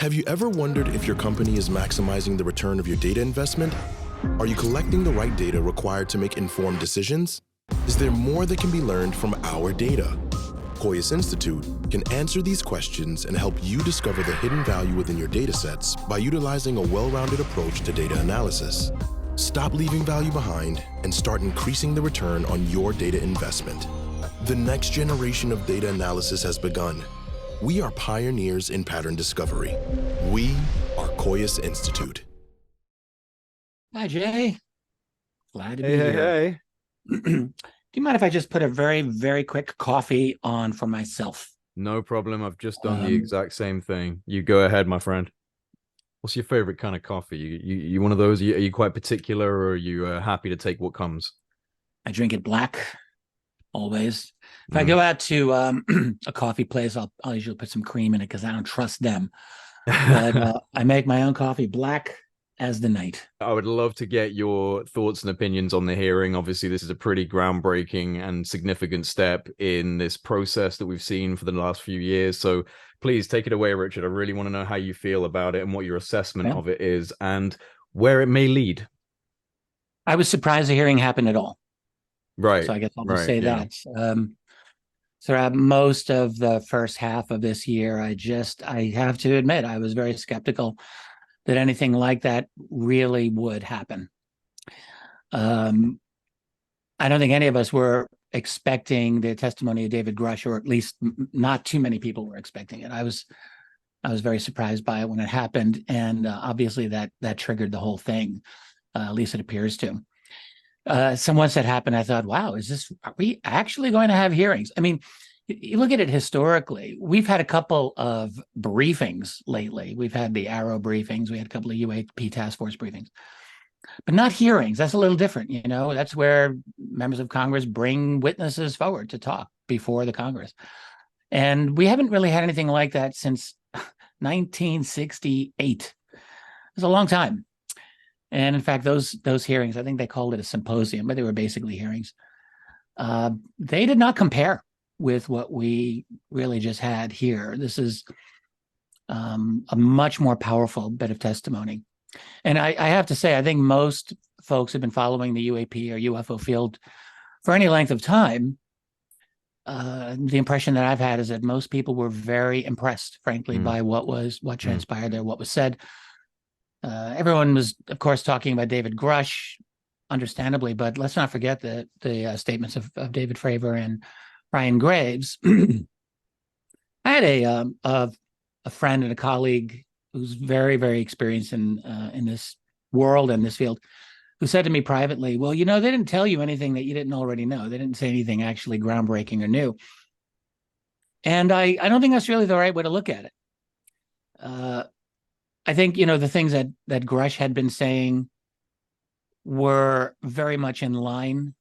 Have you ever wondered if your company is maximizing the return of your data investment? Are you collecting the right data required to make informed decisions? Is there more that can be learned from our data? Koyas Institute can answer these questions and help you discover the hidden value within your data sets by utilizing a well-rounded approach to data analysis. Stop leaving value behind and start increasing the return on your data investment. The next generation of data analysis has begun. We are pioneers in pattern discovery. We are Koyas Institute. Hi, Jay. Glad to be Hey, here. Do you mind if I just put a very, very quick coffee on for myself? no problem. I've just done the exact same thing. You go ahead, my friend. What's your favorite kind of coffee? You one of those? Are you quite particular, or are you happy to take what comes? I drink it black, always. If I go out to a coffee place, I'll usually put some cream in it because I don't trust them. But I make my own coffee black as the night. I would love to get your thoughts and opinions on the hearing. Obviously, this is a pretty groundbreaking and significant step in this process that we've seen for the last few years. So please take it away, Richard. I really want to know how you feel about it and what your assessment of it is and where it may lead. I was surprised the hearing happened at all. Right. So I guess I'll just say that. Throughout most of the first half of this year, I have to admit, I was very skeptical that anything like that really would happen. I don't think any of us were expecting the testimony of David Grush, or at least not too many people were expecting it. I was very surprised by it when it happened, and obviously that triggered the whole thing. At least it appears to. So once that happened, I thought, wow, are we actually going to have hearings? I mean, you look at it historically, we've had a couple of briefings lately. We've had the Arrow briefings. We had a couple of UAP task force briefings, but not hearings. That's a little different. That's where members of Congress bring witnesses forward to talk before the Congress. And we haven't really had anything like that since 1968. It's a long time. And in fact, those hearings, I think they called it a symposium, but they were basically hearings. They did not compare with what we really just had here. This is a much more powerful bit of testimony. And I have to say, I think most folks have been following the UAP or UFO field for any length of time. The impression that I've had is that most people were very impressed, frankly, by what transpired there, what was said. Everyone was, of course, talking about David Grush, understandably, but let's not forget the statements of David Fravor and Ryan Graves. I had a friend and a colleague who's very, very experienced in this world and this field, who said to me privately, well, they didn't tell you anything that you didn't already know. They didn't say anything actually groundbreaking or new. And I don't think that's really the right way to look at it. I think, the things that Grush had been saying were very much in line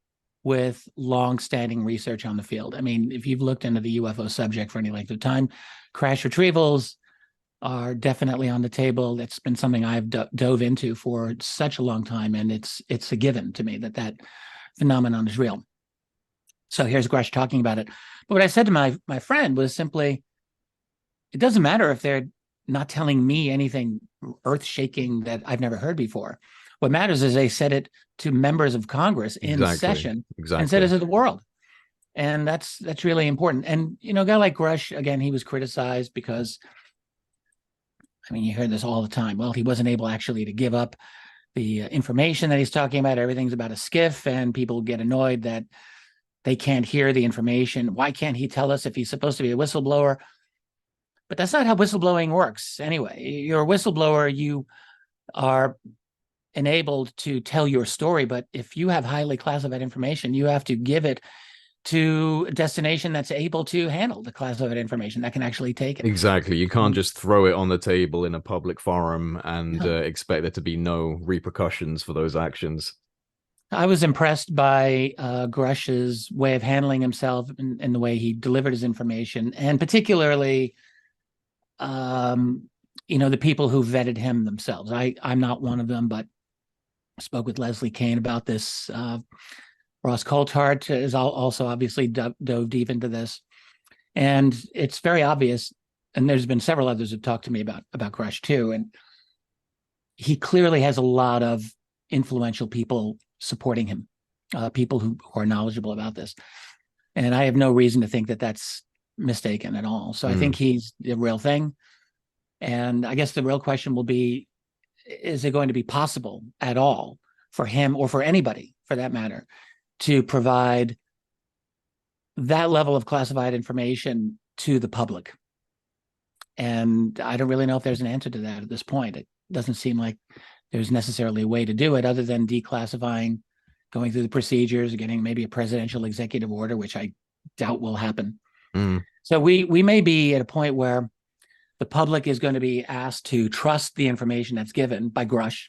with long-standing research on the field. I mean, if you've looked into the UFO subject for any length of time, crash retrievals are definitely on the table. That's been something I've dove into for such a long time, and it's a given to me that phenomenon is real. So here's Grush talking about it. But what I said to my friend was simply, it doesn't matter if they're not telling me anything earth-shaking that I've never heard before. What matters is they said it to members of Congress in session and said it to the world. And that's really important. And, a guy like Grush, again, he was criticized because, I mean, you hear this all the time. Well, he wasn't able actually to give up the information that he's talking about. Everything's about a skiff, and people get annoyed that they can't hear the information. Why can't he tell us if he's supposed to be a whistleblower? But that's not how whistleblowing works. Anyway, you're a whistleblower, you are enabled to tell your story, but if you have highly classified information, you have to give it to a destination that's able to handle the classified information, that can actually take it. Exactly. You can't just throw it on the table in a public forum and expect there to be no repercussions for those actions. I was impressed by Grush's way of handling himself and the way he delivered his information, and particularly the people who vetted him themselves. I'm not one of them, but I spoke with Leslie Kane about this. Ross Coulthart is also obviously dove deep into this. And it's very obvious and there's been several others who've talked to me about Grush too, and he clearly has a lot of influential people supporting him, people who are knowledgeable about this. And I have no reason to think that that's mistaken at all. So I think he's the real thing. And I guess the real question will be, is it going to be possible at all for him, or for anybody for that matter, to provide that level of classified information to the public? And I don't really know if there's an answer to that at this point. It doesn't seem like there's necessarily a way to do it other than declassifying, going through the procedures, getting maybe a presidential executive order, which I doubt will happen. So we may be at a point where the public is going to be asked to trust the information that's given by Grush,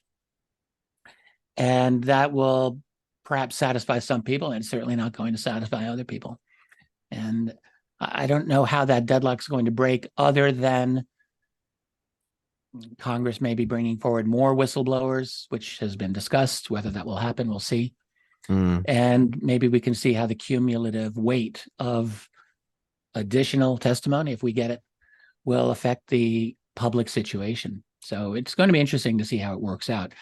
and that will perhaps satisfy some people, and it's certainly not going to satisfy other people. And I don't know how that deadlock is going to break, other than Congress may be bringing forward more whistleblowers, which has been discussed. Whether that will happen, we'll see. And maybe we can see how the cumulative weight of additional testimony, if we get it, will affect the public situation. So it's going to be interesting to see how it works out.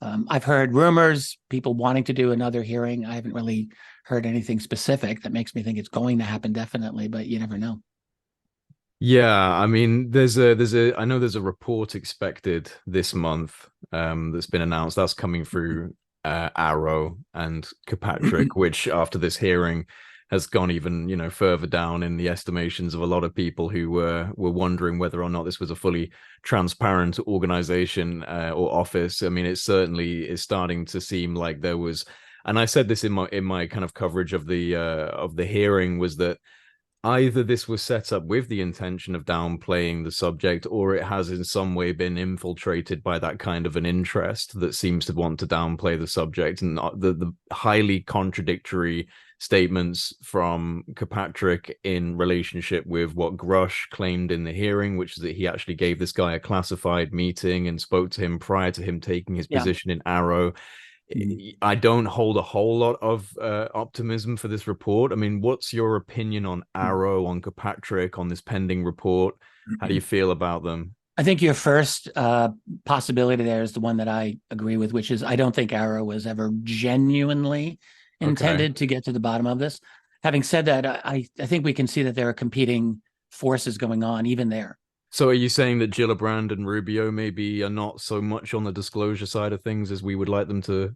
I've heard rumors, people wanting to do another hearing. I haven't really heard anything specific that makes me think it's going to happen definitely, but you never know. Yeah, I mean, I know there's a report expected this month that's been announced. That's coming through Arrow and Kirkpatrick, which after this hearing has gone even, further down in the estimations of a lot of people who were wondering whether or not this was a fully transparent organization or office. I mean, it certainly is starting to seem like there was, and I said this in my kind of coverage of the hearing, was that either this was set up with the intention of downplaying the subject, or it has in some way been infiltrated by that kind of an interest that seems to want to downplay the subject. And the highly contradictory statements from Kirkpatrick in relationship with what Grush claimed in the hearing, which is that he actually gave this guy a classified meeting and spoke to him prior to him taking his position in Arrow. I don't hold a whole lot of optimism for this report. I mean, what's your opinion on Arrow, on Kirkpatrick, on this pending report? How do you feel about them? I think your first possibility there is the one that I agree with, which is I don't think Arrow was ever genuinely intended to get to the bottom of this. Having said that, I think we can see that there are competing forces going on even there. So are you saying that Gillibrand and Rubio maybe are not so much on the disclosure side of things as we would like them to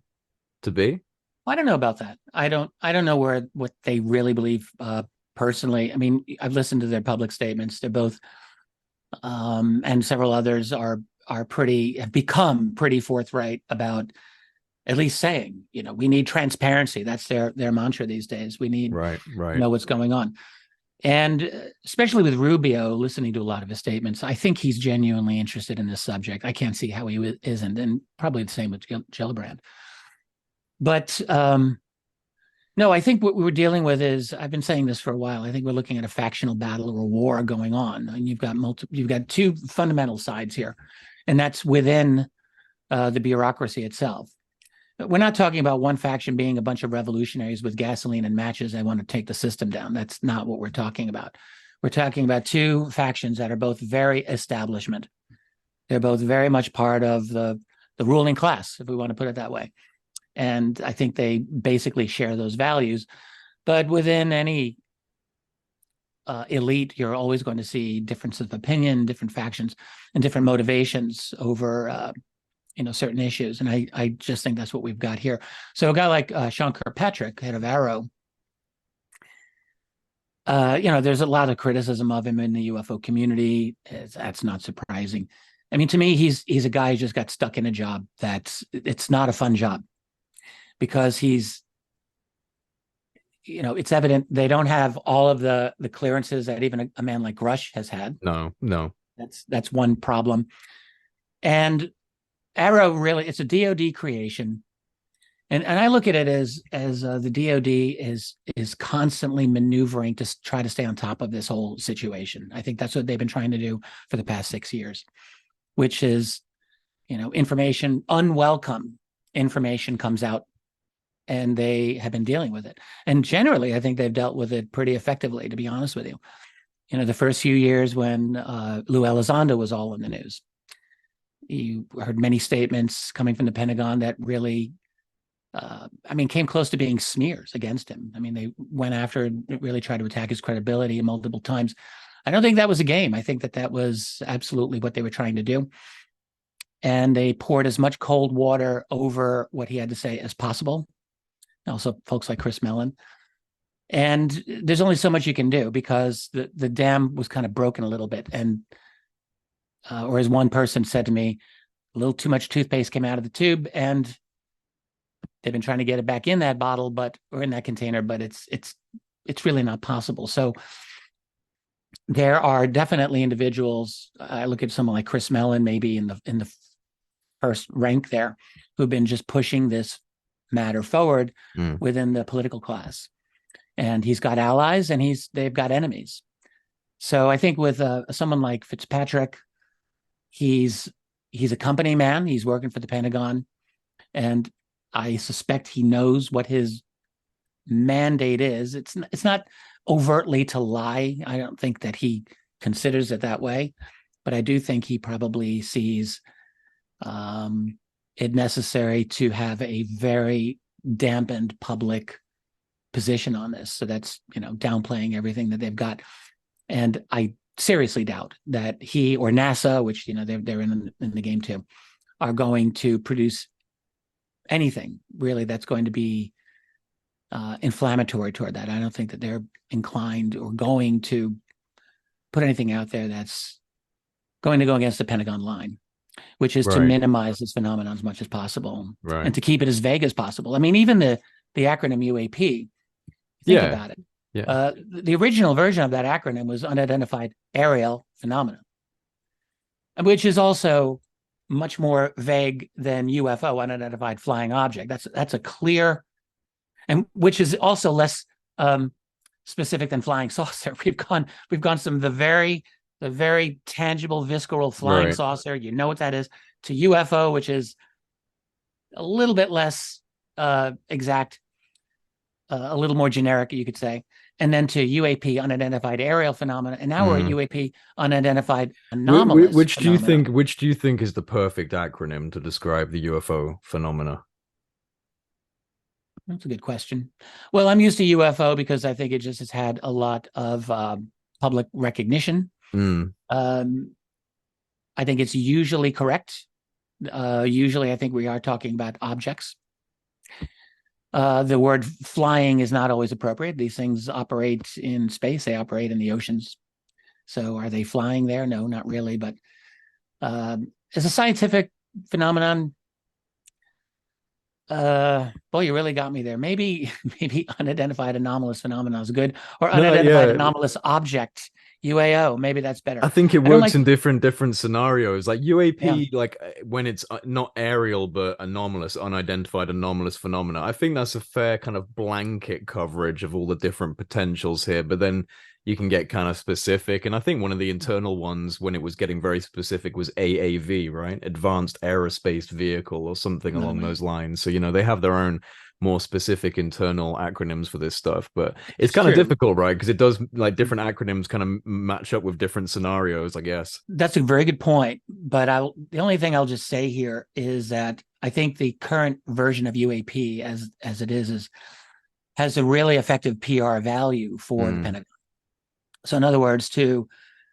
be? I don't know about that. I don't know what they really believe personally. I mean, I've listened to their public statements. They're both and several others have become pretty forthright about at least saying, we need transparency. That's their mantra these days. We need to know what's going on. And especially with Rubio, listening to a lot of his statements, I think he's genuinely interested in this subject. I can't see how he isn't, and probably the same with Gillibrand. But no, I think what we were dealing with is, I've been saying this for a while, I think we're looking at a factional battle or a war going on. And you've got two fundamental sides here, and that's within the bureaucracy itself. We're not talking about one faction being a bunch of revolutionaries with gasoline and matches that want to take the system down. That's not what we're talking about. We're talking about two factions that are both very establishment. They're both very much part of the ruling class, if we want to put it that way. And I think they basically share those values. But within any elite, you're always going to see differences of opinion, different factions, and different motivations over certain issues. And I just think that's what we've got here. So a guy like Sean Kirkpatrick, head of Arrow, there's a lot of criticism of him in the UFO community. That's not surprising. I mean, to me, he's a guy who just got stuck in a job it's not a fun job, because it's evident they don't have all of the clearances that even a man like Grush has had. No. That's one problem. And Arrow, really, it's a DoD creation, and I look at it as the DoD is constantly maneuvering to try to stay on top of this whole situation. I think that's what they've been trying to do for the past 6 years, which is, unwelcome information comes out, and they have been dealing with it. And generally, I think they've dealt with it pretty effectively, to be honest with you. the first few years when Lou Elizondo was all in the news. You heard many statements coming from the Pentagon that really, came close to being smears against him. I mean, they went after and really tried to attack his credibility multiple times. I don't think that was a game. I think that was absolutely what they were trying to do. And they poured as much cold water over what he had to say as possible. Also, folks like Chris Mellon. And there's only so much you can do because the dam was kind of broken a little bit. And, or as one person said to me, a little too much toothpaste came out of the tube, and they've been trying to get it back in that bottle, or in that container, but it's really not possible. So there are definitely individuals. I look at someone like Chris Mellon, maybe in the first rank there, who've been just pushing this matter forward within the political class. And he's got allies and they've got enemies. So I think with someone like Fitzpatrick, he's a company man. He's working for the Pentagon, and I suspect he knows what his mandate is. It's not overtly to lie. I don't think that he considers it that way, but I do think he probably sees it necessary to have a very dampened public position on this. So that's, downplaying everything that they've got. And I seriously doubt that he or NASA, which, they're in the game too, are going to produce anything really that's going to be inflammatory toward that. I don't think that they're inclined or going to put anything out there that's going to go against the Pentagon line, which is to minimize this phenomenon as much as possible and to keep it as vague as possible. I mean, even the acronym UAP, think about it. Yeah. The original version of that acronym was Unidentified Aerial Phenomena, which is also much more vague than UFO, Unidentified Flying Object. That's a clear, and which is also less specific than flying saucer. We've gone from the very tangible, visceral flying saucer, what that is, to UFO, which is a little bit less exact, a little more generic, you could say, and then to UAP, Unidentified Aerial Phenomena, and now we're at UAP, Unidentified Anomalous Which do you Phenomena. Which do you think is the perfect acronym to describe the UFO phenomena? That's a good question. Well, I'm used to UFO because I think it just has had a lot of public recognition. I think it's usually correct. Usually, I think we are talking about objects. The word flying is not always appropriate. These things operate in space. They operate in the oceans. So are they flying there? No, not really. But as a scientific phenomenon, boy, you really got me there. Maybe Unidentified Anomalous Phenomenon is good, or Unidentified Anomalous Object, UAO. Maybe that's better. I think it works in different scenarios. Like UAP, like when it's not aerial but anomalous, unidentified anomalous phenomena. I think that's a fair kind of blanket coverage of all the different potentials here. But then you can get kind of specific. And I think one of the internal ones, when it was getting very specific, was AAV, right? Advanced Aerospace Vehicle or something along those lines. So, they have their own more specific internal acronyms for this stuff, but it's kind of difficult, right? Because it does, like, different acronyms kind of match up with different scenarios, I guess. That's a very good point. But the only thing I'll just say here is that I think the current version of UAP as it has a really effective PR value for the Pentagon. So in other words, to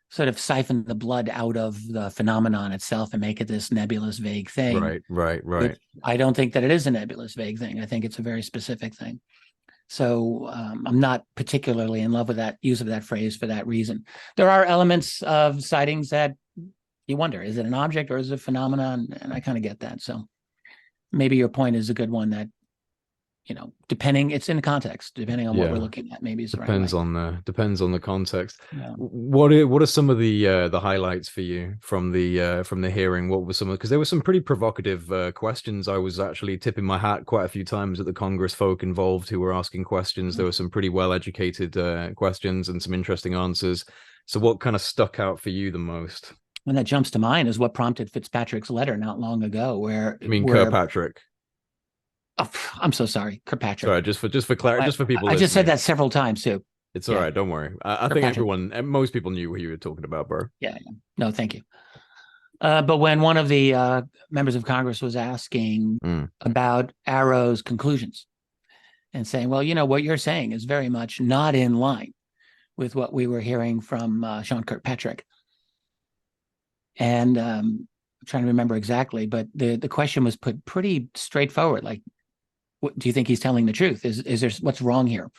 sort of siphon the blood out of the phenomenon itself and make it this nebulous, vague thing. Right. I don't think that it is a nebulous, vague thing. I think it's a very specific thing. So I'm not particularly in love with that use of that phrase for that reason. There are elements of sightings that you wonder, is it an object or is it a phenomenon? And I kind of get that. So maybe your point is a good one that, depending, it's in context, depending on what we're looking at, maybe it's depends on the context. What are some of the highlights for you from the hearing? What were some of, because there were some pretty provocative questions. I was actually tipping my hat quite a few times at the Congress folk involved who were asking questions. There were some pretty well educated questions and some interesting answers. So what kind of stuck out for you the most? And that jumps to mind is what prompted Fitzpatrick's letter not long ago, where Kirkpatrick. Oh, I'm so sorry, Kirkpatrick. Sorry, just for clarity, just for people. I just said that several times too. It's all Yeah. right. Don't worry. I Sir think Patrick. most people knew what you were talking about, bro. Yeah. No, thank you. But when one of the members of Congress was asking Mm. about Arrow's conclusions and saying, well, what you're saying is very much not in line with what we were hearing from Sean Kirkpatrick. And I'm trying to remember exactly, but the question was put pretty straightforward. Like, what, do you think he's telling the truth? Is there what's wrong here?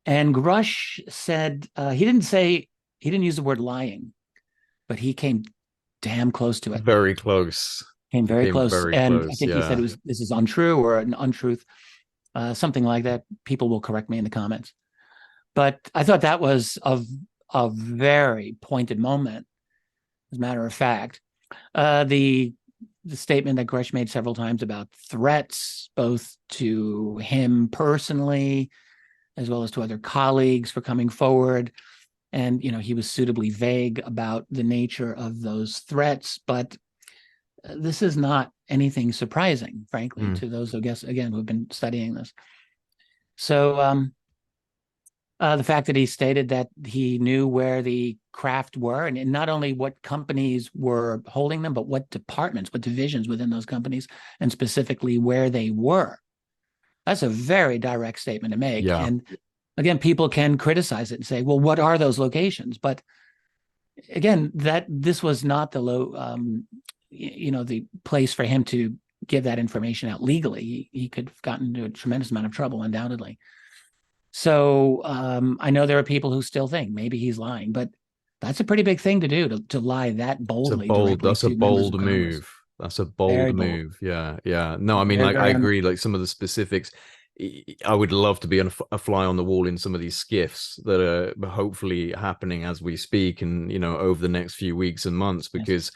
And Grush said he didn't use the word lying, but he came damn close to it. Very close. Came very Came close, very and I close. think he said Yeah. this is untrue or an untruth, something like that. People will correct me in the comments, but I thought that was a very pointed moment. As a matter of fact, the statement that Grush made several times about threats, both to him personally as well as to other colleagues for coming forward. And, he was suitably vague about the nature of those threats. But this is not anything surprising, frankly, to those, I guess, again, who have been studying this. So the fact that he stated that he knew where the craft were, and not only what companies were holding them, but what departments, what divisions within those companies, and specifically where they were. That's a very direct statement to make. Yeah. And again, people can criticize it and say, well, what are those locations? But again, that this was not the the place for him to give that information out legally. He could have gotten into a tremendous amount of trouble, undoubtedly. So I know there are people who still think maybe he's lying, but that's a pretty big thing to do, to lie that boldly. That's a bold move. That's a bold move. Yeah. Yeah. No, I mean, Very, like, I very agree. Like, some of the specifics, I would love to be a fly on the wall in some of these skiffs that are hopefully happening as we speak, and over the next few weeks and months, because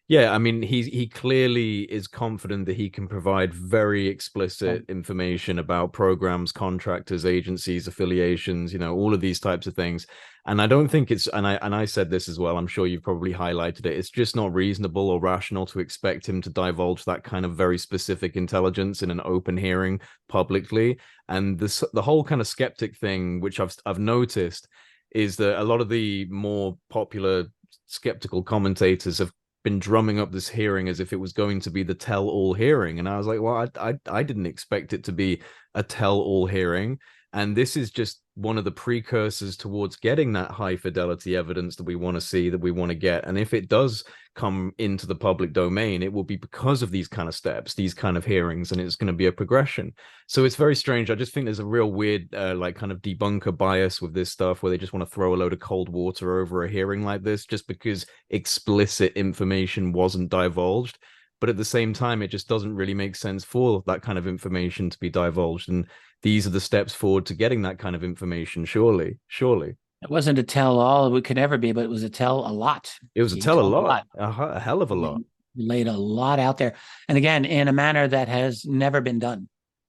yeah, I mean, he clearly is confident that he can provide very explicit information about programs, contractors, agencies, affiliations, all of these types of things. And I don't think it's, and I said this as well, I'm sure you've probably highlighted it, it's just not reasonable or rational to expect him to divulge that kind of very specific intelligence in an open hearing publicly. And the whole kind of skeptic thing, which I've noticed, is that a lot of the more popular skeptical commentators have been drumming up this hearing as if it was going to be the tell-all hearing, and I was like, well, I didn't expect it to be a tell-all hearing, and this is just one of the precursors towards getting that high fidelity evidence that we want to see, that we want to get. And if it does come into the public domain, it will be because of these kind of steps, these kind of hearings, and it's going to be a progression. So it's very strange. I just think there's a real weird like kind of debunker bias with this stuff, where they just want to throw a load of cold water over a hearing like this just because explicit information wasn't divulged. But at the same time, it just doesn't really make sense for that kind of information to be divulged. And these are the steps forward to getting that kind of information, surely. It wasn't a tell all it could ever be, but it was a tell a lot. It was a tell a lot, a hell of a lot. He laid a lot out there. And again, in a manner that has never been done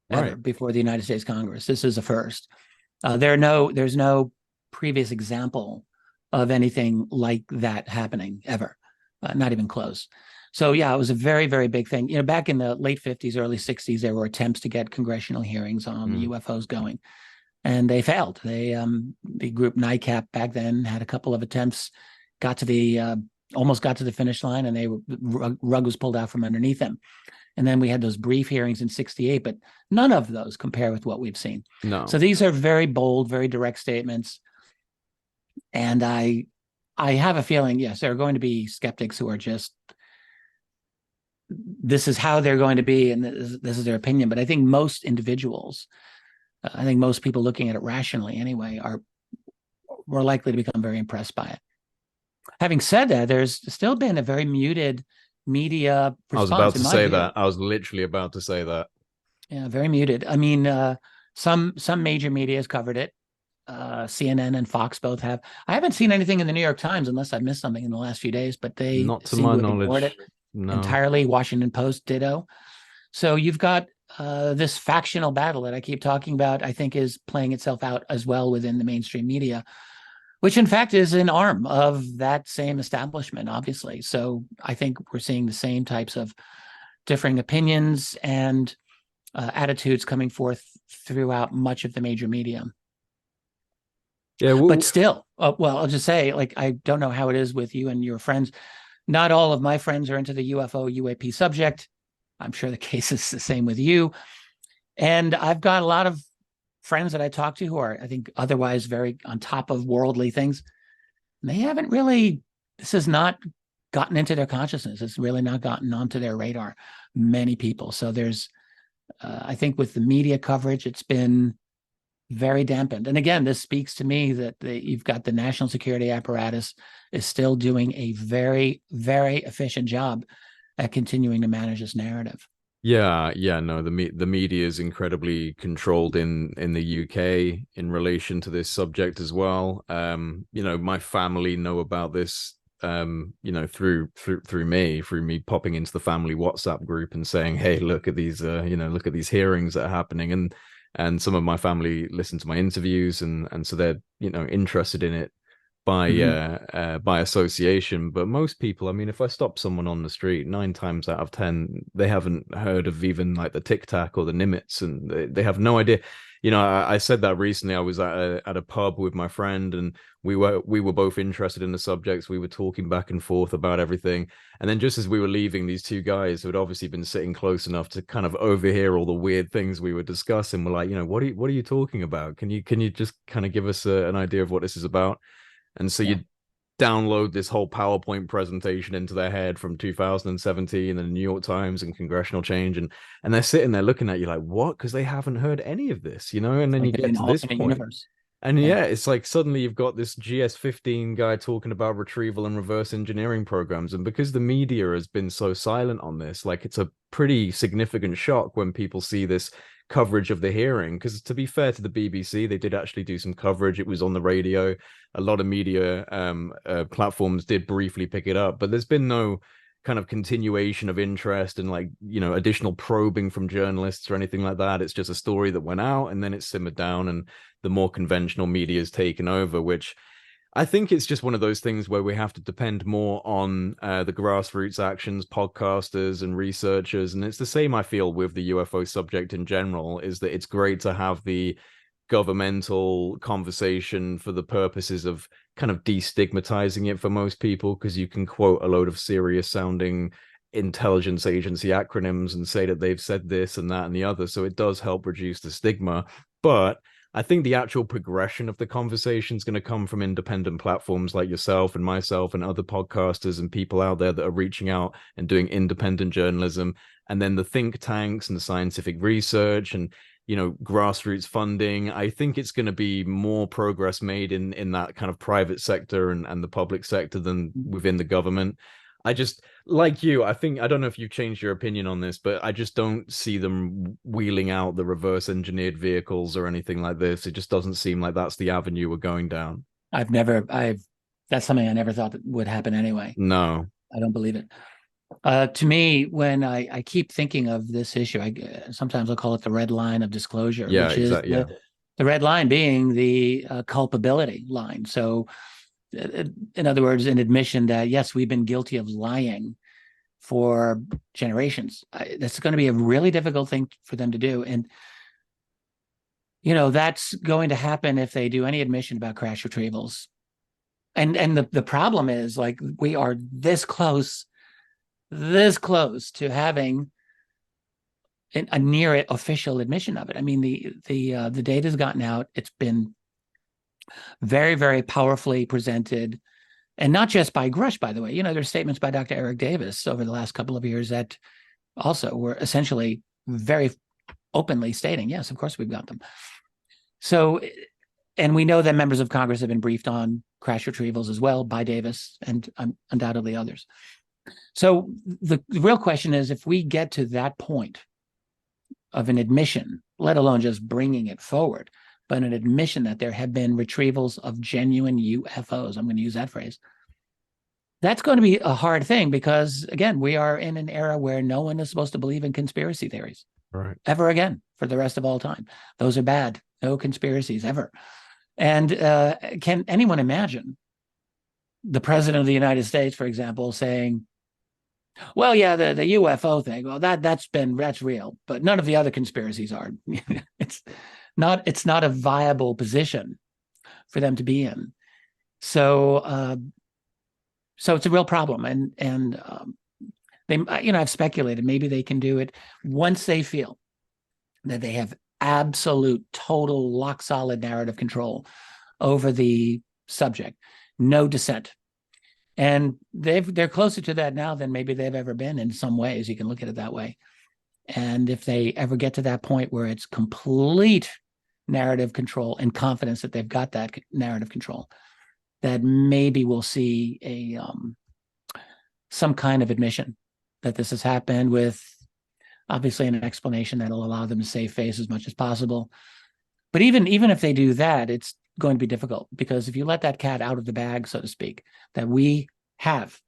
ever before the United States Congress. This is a first. There's no previous example of anything like that happening ever, not even close. So yeah, it was a very, very big thing. Back in the late 50s, early 60s, there were attempts to get congressional hearings on UFOs going, and they failed. The group NICAP back then had a couple of attempts, almost got to the finish line, and the rug was pulled out from underneath them. And then we had those brief hearings in 68, but none of those compare with what we've seen. No. So these are very bold, very direct statements. And I have a feeling, yes, there are going to be skeptics who are just, this is how they're going to be, and this is their opinion. But I think most individuals, I think most people looking at it rationally anyway, are more likely to become very impressed by it. Having said that, there's still been a very muted media response. I was about to say that. I was literally about to say that. Yeah, very muted. I mean, some major media has covered it. CNN and Fox both have. I haven't seen anything in the New York Times, unless I've missed something in the last few days, but they not to my knowledge. No. Entirely. Washington Post ditto. So you've got this factional battle that I keep talking about, I think is playing itself out as well within the mainstream media, which in fact is an arm of that same establishment, obviously. So I think we're seeing the same types of differing opinions and attitudes coming forth throughout much of the major media. Yeah, But still, well, I'll just say, like, I don't know how it is with you and your friends. Not all of my friends are into the UFO UAP subject. I'm sure the case is the same with you. And I've got a lot of friends that I talk to who are, I think, otherwise very on top of worldly things. And they haven't really, this has not gotten into their consciousness. It's really not gotten onto their radar, many people. So there's, I think with the media coverage, it's been very dampened. And again, this speaks to me that you've got the national security apparatus is still doing a very, very efficient job at continuing to manage this narrative. Yeah, no, the media is incredibly controlled in the UK in relation to this subject as well. My family know about this, through me popping into the family WhatsApp group and saying, "Hey, look at these, look at these hearings that are happening," and some of my family listen to my interviews, and so they're interested in it by association. But most people, I mean, if I stop someone on the street, 9 times out of 10 they haven't heard of even like the Tic Tac or the Nimitz, and they have no idea. I said that recently. I was at a pub with my friend, and we were both interested in the subjects. We were talking back and forth about everything, and then just as we were leaving, these two guys who had obviously been sitting close enough to kind of overhear all the weird things we were discussing were like, what are you talking about? Can you just kind of give us an idea of what this is about? And so you download this whole PowerPoint presentation into their head from 2017 and the New York Times and Congressional Change, and they're sitting there looking at you like, what? Because they haven't heard any of this, and then Like you get to this point. universe. And yeah, it's like suddenly you've got this GS-15 guy talking about retrieval and reverse engineering programs. And because the media has been so silent on this, like it's a pretty significant shock when people see this coverage of the hearing. Because to be fair to the BBC, they did actually do some coverage. It was on the radio. A lot of media platforms did briefly pick it up, but there's been no kind of continuation of interest and additional probing from journalists or anything like that. It's just a story that went out and then it simmered down, and the more conventional media is taken over, which I think it's just one of those things where we have to depend more on the grassroots actions, podcasters and researchers. And it's the same, I feel, with the UFO subject in general, is that it's great to have the governmental conversation for the purposes of kind of destigmatizing it for most people, because you can quote a load of serious sounding intelligence agency acronyms and say that they've said this and that and the other. So it does help reduce the stigma. But I think the actual progression of the conversation is going to come from independent platforms like yourself and myself and other podcasters and people out there that are reaching out and doing independent journalism. And then the think tanks and the scientific research and grassroots funding. I think it's going to be more progress made in that kind of private sector and the public sector than within the government. I just, like you, I don't know if you've changed your opinion on this, but I just don't see them wheeling out the reverse engineered vehicles or anything like this. It just doesn't seem like that's the avenue we're going down. That's something I never thought that would happen anyway. No. I don't believe it. To me, when I keep thinking of this issue, sometimes I'll call it the red line of disclosure, Yeah, which exactly. is the red line being the culpability line. So, in other words, an admission that, yes, we've been guilty of lying for generations. That's going to be a really difficult thing for them to do. And, that's going to happen if they do any admission about crash retrievals. And the problem is, like, we are this close to having a near official admission of it. I mean, the data's gotten out. It's been very, very powerfully presented, and not just by Grush, by the way. There's statements by Dr. Eric Davis over the last couple of years that also were essentially very openly stating, yes, of course we've got them. So, and we know that members of Congress have been briefed on crash retrievals as well by Davis and undoubtedly others. So the real question is, if we get to that point of an admission, let alone just bringing it forward, but an admission that there have been retrievals of genuine UFOs, I'm going to use that phrase, that's going to be a hard thing, because, again, we are in an era where no one is supposed to believe in conspiracy theories ever again for the rest of all time. Those are bad. No conspiracies ever. And can anyone imagine the president of the United States, for example, saying, well, yeah, the UFO thing, well, that's real, but none of the other conspiracies are. It's not a viable position for them to be in. So, so it's a real problem, and they, I've speculated maybe they can do it once they feel that they have absolute, total, lock solid narrative control over the subject, no dissent. And they're closer to that now than maybe they've ever been in some ways. You can look at it that way. And if they ever get to that point where it's complete narrative control and confidence that they've got that narrative control, that maybe we'll see a some kind of admission that this has happened, with obviously an explanation that'll allow them to save face as much as possible. But even if they do that, it's going to be difficult, because if you let that cat out of the bag, so to speak, that we have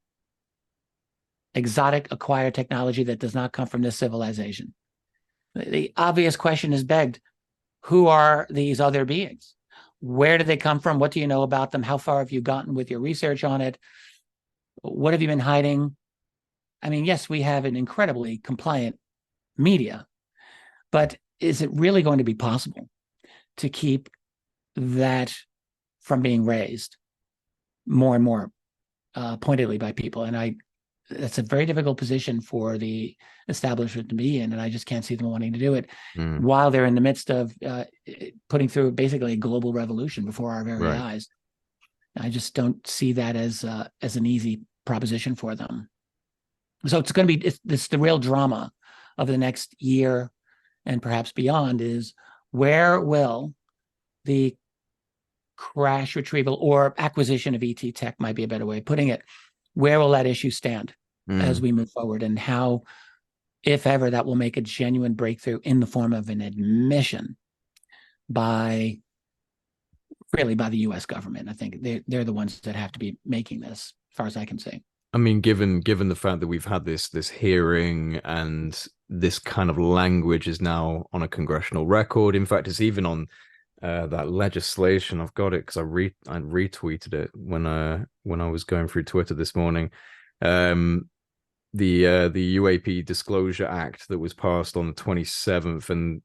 exotic acquired technology that does not come from this civilization, the obvious question is begged: who are these other beings? Where do they come from? What do you know about them? How far have you gotten with your research on it? What have you been hiding? I mean, yes, we have an incredibly compliant media, but is it really going to be possible to keep that from being raised more and more pointedly by people? And that's a very difficult position for the establishment to be in, and I just can't see them wanting to do it while they're in the midst of putting through basically a global revolution before our very eyes. I just don't see that as an easy proposition for them. So it's going to be, it's the real drama of the next year and perhaps beyond, is where will the crash retrieval or acquisition of ET tech, might be a better way of putting it, where will that issue stand as we move forward, and how, if ever, that will make a genuine breakthrough in the form of an admission by the U.S. government. I think they're the ones that have to be making this, as far as I can see. I mean, given the fact that we've had this hearing, and this kind of language is now on a congressional record. In fact, it's even on that legislation. I've got it because I retweeted it when I was going through Twitter this morning. The UAP Disclosure Act that was passed on the 27th, and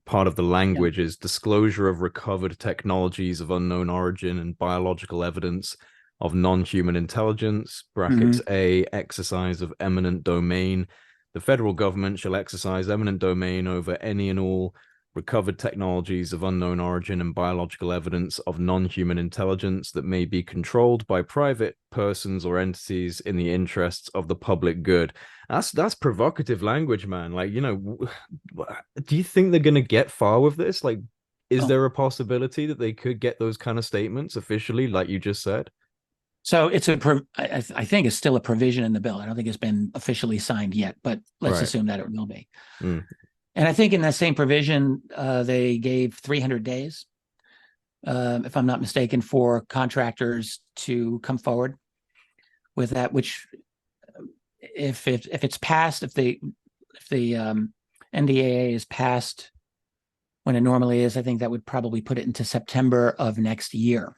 part of the language is disclosure of recovered technologies of unknown origin and biological evidence of non-human intelligence, brackets A, exercise of eminent domain. The federal government shall exercise eminent domain over any and all recovered technologies of unknown origin and biological evidence of non-human intelligence that may be controlled by private persons or entities in the interests of the public good. That's provocative language, man. Like, do you think they're going to get far with this? Like, is there a possibility that they could get those kind of statements officially, like you just said? So I think it's still a provision in the bill. I don't think it's been officially signed yet, but let's assume that it will be. And I think in that same provision, they gave 300 days, if I'm not mistaken, for contractors to come forward with that. Which, if it's passed, if the NDAA is passed when it normally is, I think that would probably put it into September of next year.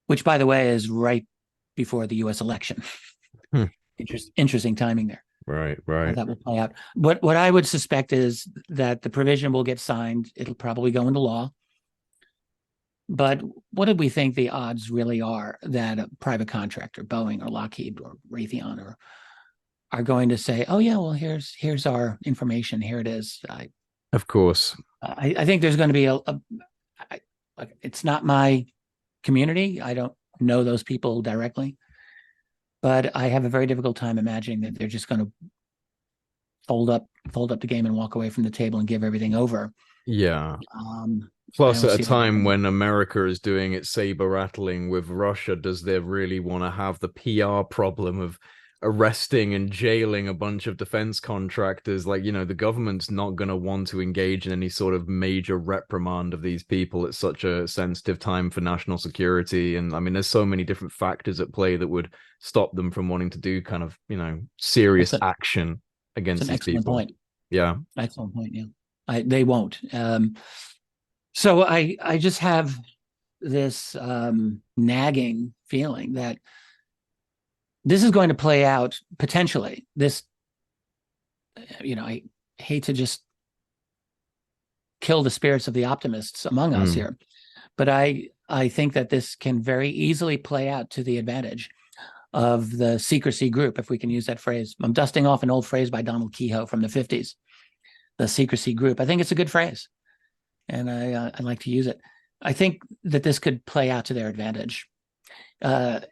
Which, by the way, is right before the U.S. election. Interesting timing there. Right. That will play out. What I would suspect is that the provision will get signed. It'll probably go into law. But what do we think the odds really are that a private contractor, Boeing or Lockheed or Raytheon, are going to say, "Oh yeah, well here's our information. Here it is." Of course. I think there's going to be it's not my community. I don't know those people directly, but I have a very difficult time imagining that they're just going to fold up the game and walk away from the table and give everything over. Yeah. Plus, at a time when America is doing its saber rattling with Russia, does they really want to have the PR problem of arresting and jailing a bunch of defense contractors? Like, the government's not going to want to engage in any sort of major reprimand of these people at such a sensitive time for national security. And I mean, there's so many different factors at play that would stop them from wanting to do kind of, serious action against these people. Point. Yeah. Excellent point. Yeah. They won't. So I just have this nagging feeling that this is going to play out potentially. This, I hate to just kill the spirits of the optimists among us here, But I think that this can very easily play out to the advantage of the secrecy group, if we can use that phrase. I'm dusting off an old phrase by Donald Kehoe from the 50s, the secrecy group. I think it's a good phrase, and I like to use it. I think that this could play out to their advantage. A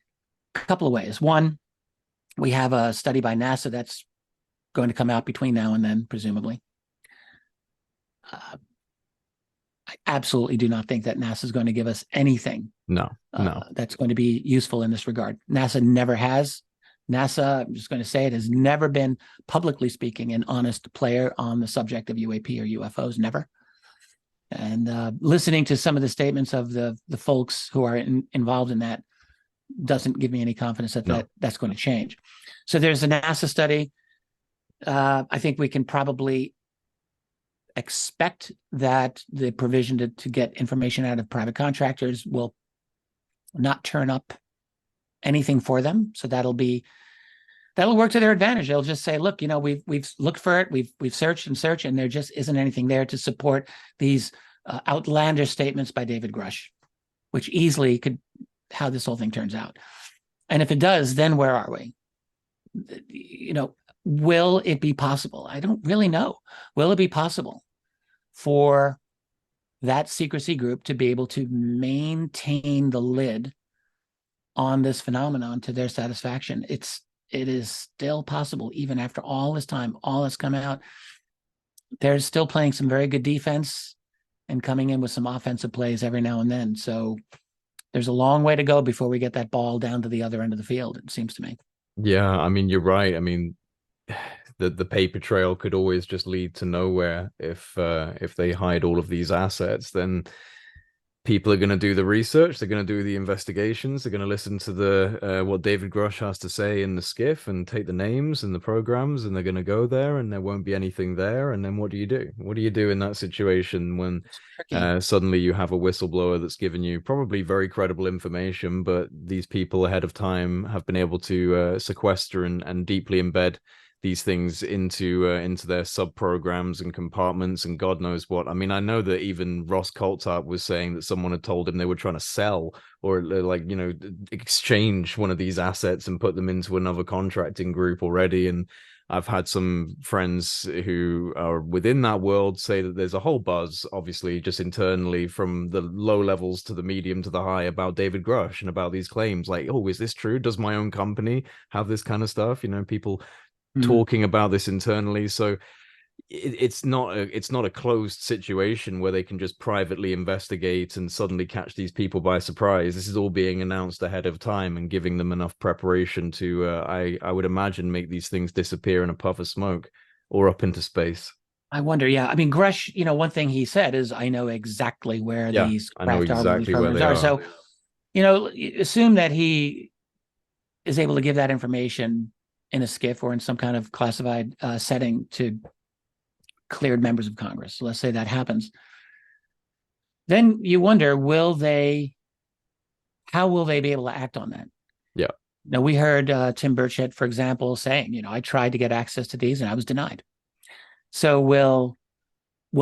couple of ways. One, we have a study by NASA that's going to come out between now and then, presumably. I absolutely do not think that NASA is going to give us anything No. that's going to be useful in this regard. NASA never has. NASA, I'm just going to say it, has never been, publicly speaking, an honest player on the subject of UAP or UFOs, never. And listening to some of the statements of the folks who are involved in that doesn't give me any confidence that that's going to change. So there's a NASA study. I think we can probably expect that the provision to get information out of private contractors will not turn up anything for them. So that'll work to their advantage. They'll just say, look, we've looked for it, we've searched and searched, and there just isn't anything there to support these outlandish statements by David Grush, which easily could how this whole thing turns out. And if it does, then where are we? Will it be possible? I don't really know. Will it be possible for that secrecy group to be able to maintain the lid on this phenomenon to their satisfaction? It is still possible, even after all this time, all that's come out. They're still playing some very good defense and coming in with some offensive plays every now and then. So there's a long way to go before we get that ball down to the other end of the field, it seems to me. Yeah, I mean, you're right. I mean, the paper trail could always just lead to nowhere if they hide all of these assets. Then people are going to do the research, they're going to do the investigations, they're going to listen to the what David Grush has to say in the skiff and take the names and the programs, and they're going to go there, and there won't be anything there. And then what do you do? What do you do in that situation when suddenly you have a whistleblower that's given you probably very credible information, but these people ahead of time have been able to sequester and deeply embed these things into their sub programs and compartments and God knows what. I mean, I know that even Ross Coulthart was saying that someone had told him they were trying to sell or exchange one of these assets and put them into another contracting group already. And I've had some friends who are within that world say that there's a whole buzz, obviously, just internally from the low levels to the medium to the high about David Grush and about these claims. Like, oh, is this true? Does my own company have this kind of stuff? People talking about this internally. So it's not a closed situation where they can just privately investigate and suddenly catch these people by surprise. This is all being announced ahead of time and giving them enough preparation to I would imagine make these things disappear in a puff of smoke or up into space. I wonder. Yeah, I mean, Grush, one thing he said is, I know exactly where these craft are. So assume that he is able to give that information in a skiff or in some kind of classified setting to cleared members of Congress. So let's say that happens. Then you wonder, how will they be able to act on that? Yeah. Now, we heard Tim Burchett, for example, saying, I tried to get access to these and I was denied. So will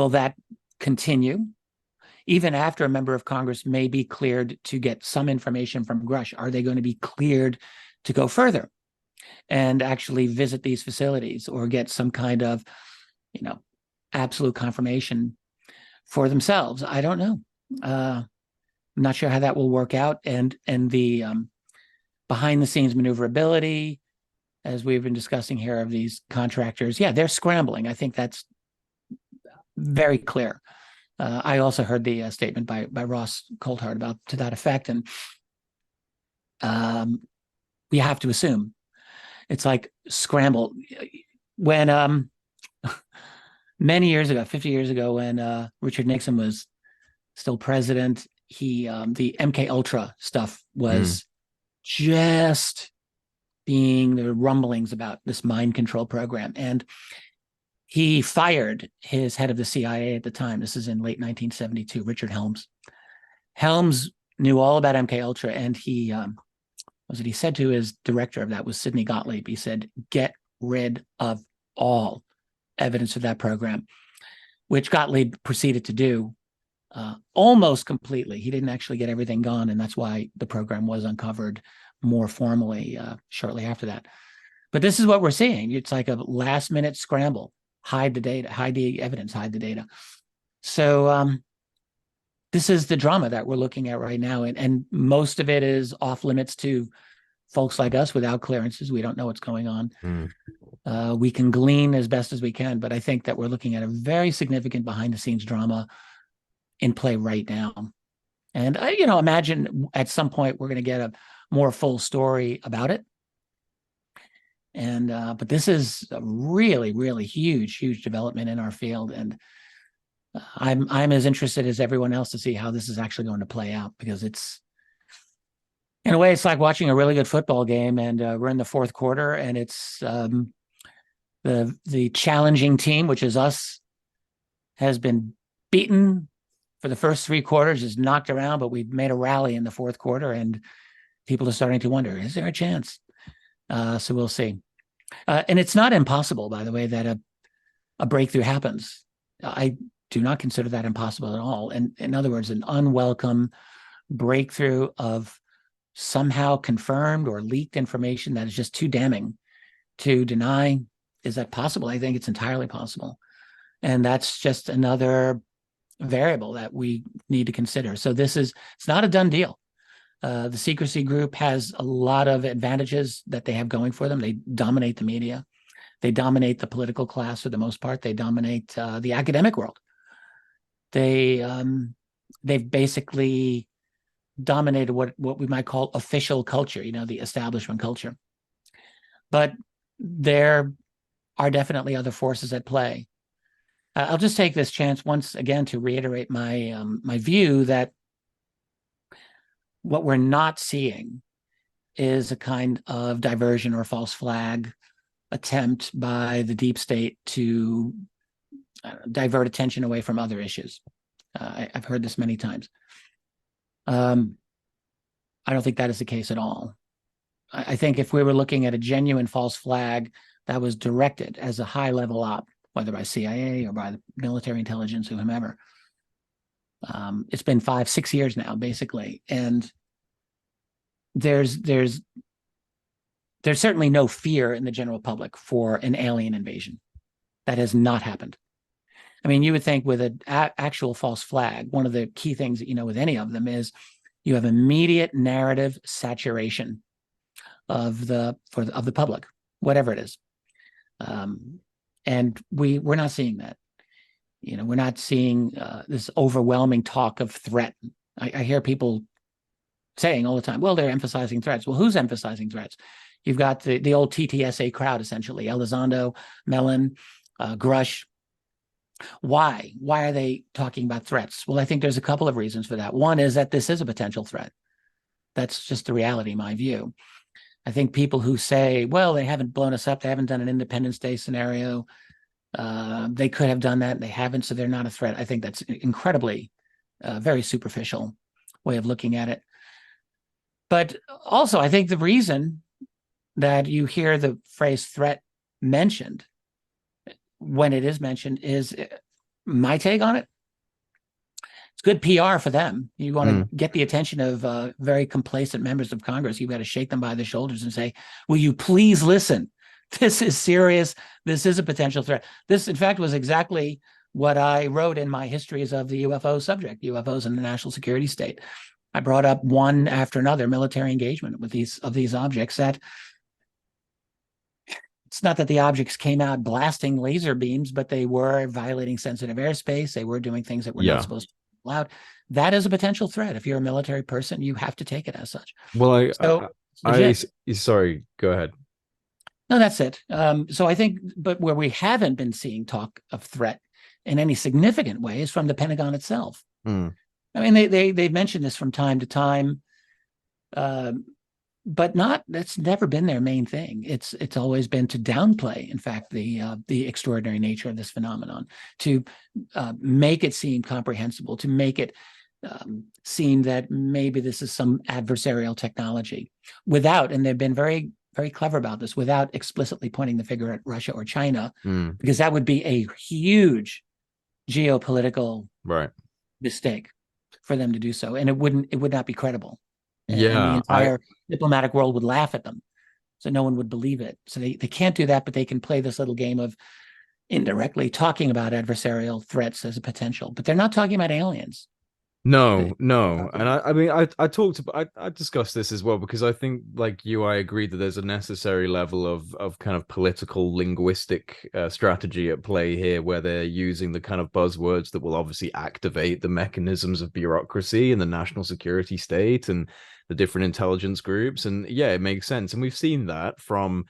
that continue? Even after a member of Congress may be cleared to get some information from Grush, are they going to be cleared to go further and actually visit these facilities or get some kind of, absolute confirmation for themselves? I don't know. I'm not sure how that will work out. And the behind the scenes maneuverability, as we've been discussing here, of these contractors, they're scrambling. I think that's very clear. I also heard the statement by Ross Coulthart to that effect. And we have to assume it's like scramble. When many years ago, 50 years ago, when Richard Nixon was still president, the MK Ultra stuff was just being the rumblings about this mind control program. And he fired his head of the CIA at the time. This is in late 1972, Richard Helms. Helms knew all about MK Ultra, and he said to his director of that was Sidney Gottlieb. He said, get rid of all evidence of that program, which Gottlieb proceeded to do almost completely. He didn't actually get everything gone, and that's why the program was uncovered more formally shortly after that. But this is what we're seeing. It's like a last-minute scramble. Hide the data, hide the evidence, hide the data. So this is the drama that we're looking at right now, and most of it is off limits to folks like us without clearances. We don't know what's going on. We can glean as best as we can, but I think that we're looking at a very significant behind-the-scenes drama in play right now. And I, imagine at some point we're going to get a more full story about it. And but this is a really, really huge development in our field, and I'm as interested as everyone else to see how this is actually going to play out, because it's, in a way, it's like watching a really good football game, and we're in the fourth quarter, and it's the challenging team, which is us, has been beaten for the first three quarters, is knocked around, but we've made a rally in the fourth quarter, and people are starting to wonder, is there a chance? So we'll see. And it's not impossible, by the way, that a breakthrough happens. I do not consider that impossible at all. And in other words, an unwelcome breakthrough of somehow confirmed or leaked information that is just too damning to deny. Is that possible? I think it's entirely possible. And that's just another variable that we need to consider. So it's not a done deal. The secrecy group has a lot of advantages that they have going for them. They dominate the media. They dominate the political class for the most part. They dominate the academic world. They've basically dominated what we might call official culture, the establishment culture. But there are definitely other forces at play. I'll just take this chance once again to reiterate my view that what we're not seeing is a kind of diversion or false flag attempt by the deep state to divert attention away from other issues. I've heard this many times. I don't think that is the case at all. I think if we were looking at a genuine false flag that was directed as a high-level op, whether by CIA or by the military intelligence or whomever, it's been 5-6 years now, basically, and there's certainly no fear in the general public for an alien invasion. That has not happened. I mean, you would think with an actual false flag, one of the key things that with any of them is you have immediate narrative saturation of the public, whatever it is, and we're not seeing that. We're not seeing this overwhelming talk of threat. I hear people saying all the time, well, they're emphasizing threats. Well, who's emphasizing threats? You've got the old TTSA crowd, essentially, Elizondo, Mellon, Grush. Why are they talking about threats? Well, I think there's a couple of reasons for that. One is that this is a potential threat. That's just the reality, my view. I think people who say, well, they haven't blown us up, they haven't done an Independence Day scenario, they could have done that, and they haven't, so they're not a threat. I think that's incredibly very superficial way of looking at it. But also, I think the reason that you hear the phrase threat mentioned when it is mentioned is my take on it. It's good PR for them. You want to get the attention of very complacent members of Congress. You've got to shake them by the shoulders and say, will you please listen? This is serious. This is a potential threat. This, in fact, was exactly what I wrote in my histories of the UFO subject, UFOs and the national security state. I brought up one after another military engagement with these objects that it's not that the objects came out blasting laser beams, but they were violating sensitive airspace. They were doing things that were not supposed to be allowed. That is a potential threat. If you're a military person, you have to take it as such. Well, sorry, go ahead. No, that's it. So I think, but where we haven't been seeing talk of threat in any significant way is from the Pentagon itself. I mean, they've mentioned this from time to time, but that's never been their main thing. It's always been to downplay, in fact, the extraordinary nature of this phenomenon, to make it seem comprehensible, to make it seem that maybe this is some adversarial technology, without, and they've been very, very clever about this, without explicitly pointing the finger at Russia or China, because that would be a huge geopolitical mistake for them to do so, and it would not be credible. And the Yeah, entire diplomatic world would laugh at them. So no one would believe it. So they can't do that, but they can play this little game of indirectly talking about adversarial threats as a potential, but they're not talking about aliens. no, no. And I mean, I talked about, I discussed this as well because I think, like you, I agree that there's a necessary level of kind of political linguistic strategy at play here, where they're using the kind of buzzwords that will obviously activate the mechanisms of bureaucracy and the national security state and the different intelligence groups. And yeah, it makes sense. And we've seen that from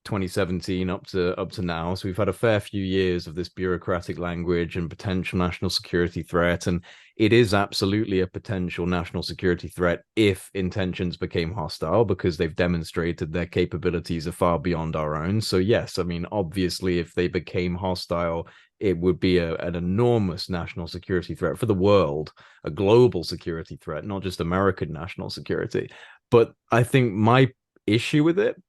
2017 up to now. So we've had a fair few years of this bureaucratic language and potential national security threat. And it is absolutely a potential national security threat if intentions became hostile, because they've demonstrated their capabilities are far beyond our own. So yes, I mean, obviously, if they became hostile, it would be an enormous national security threat for the world, a global security threat, not just American national security. But I think my issue with it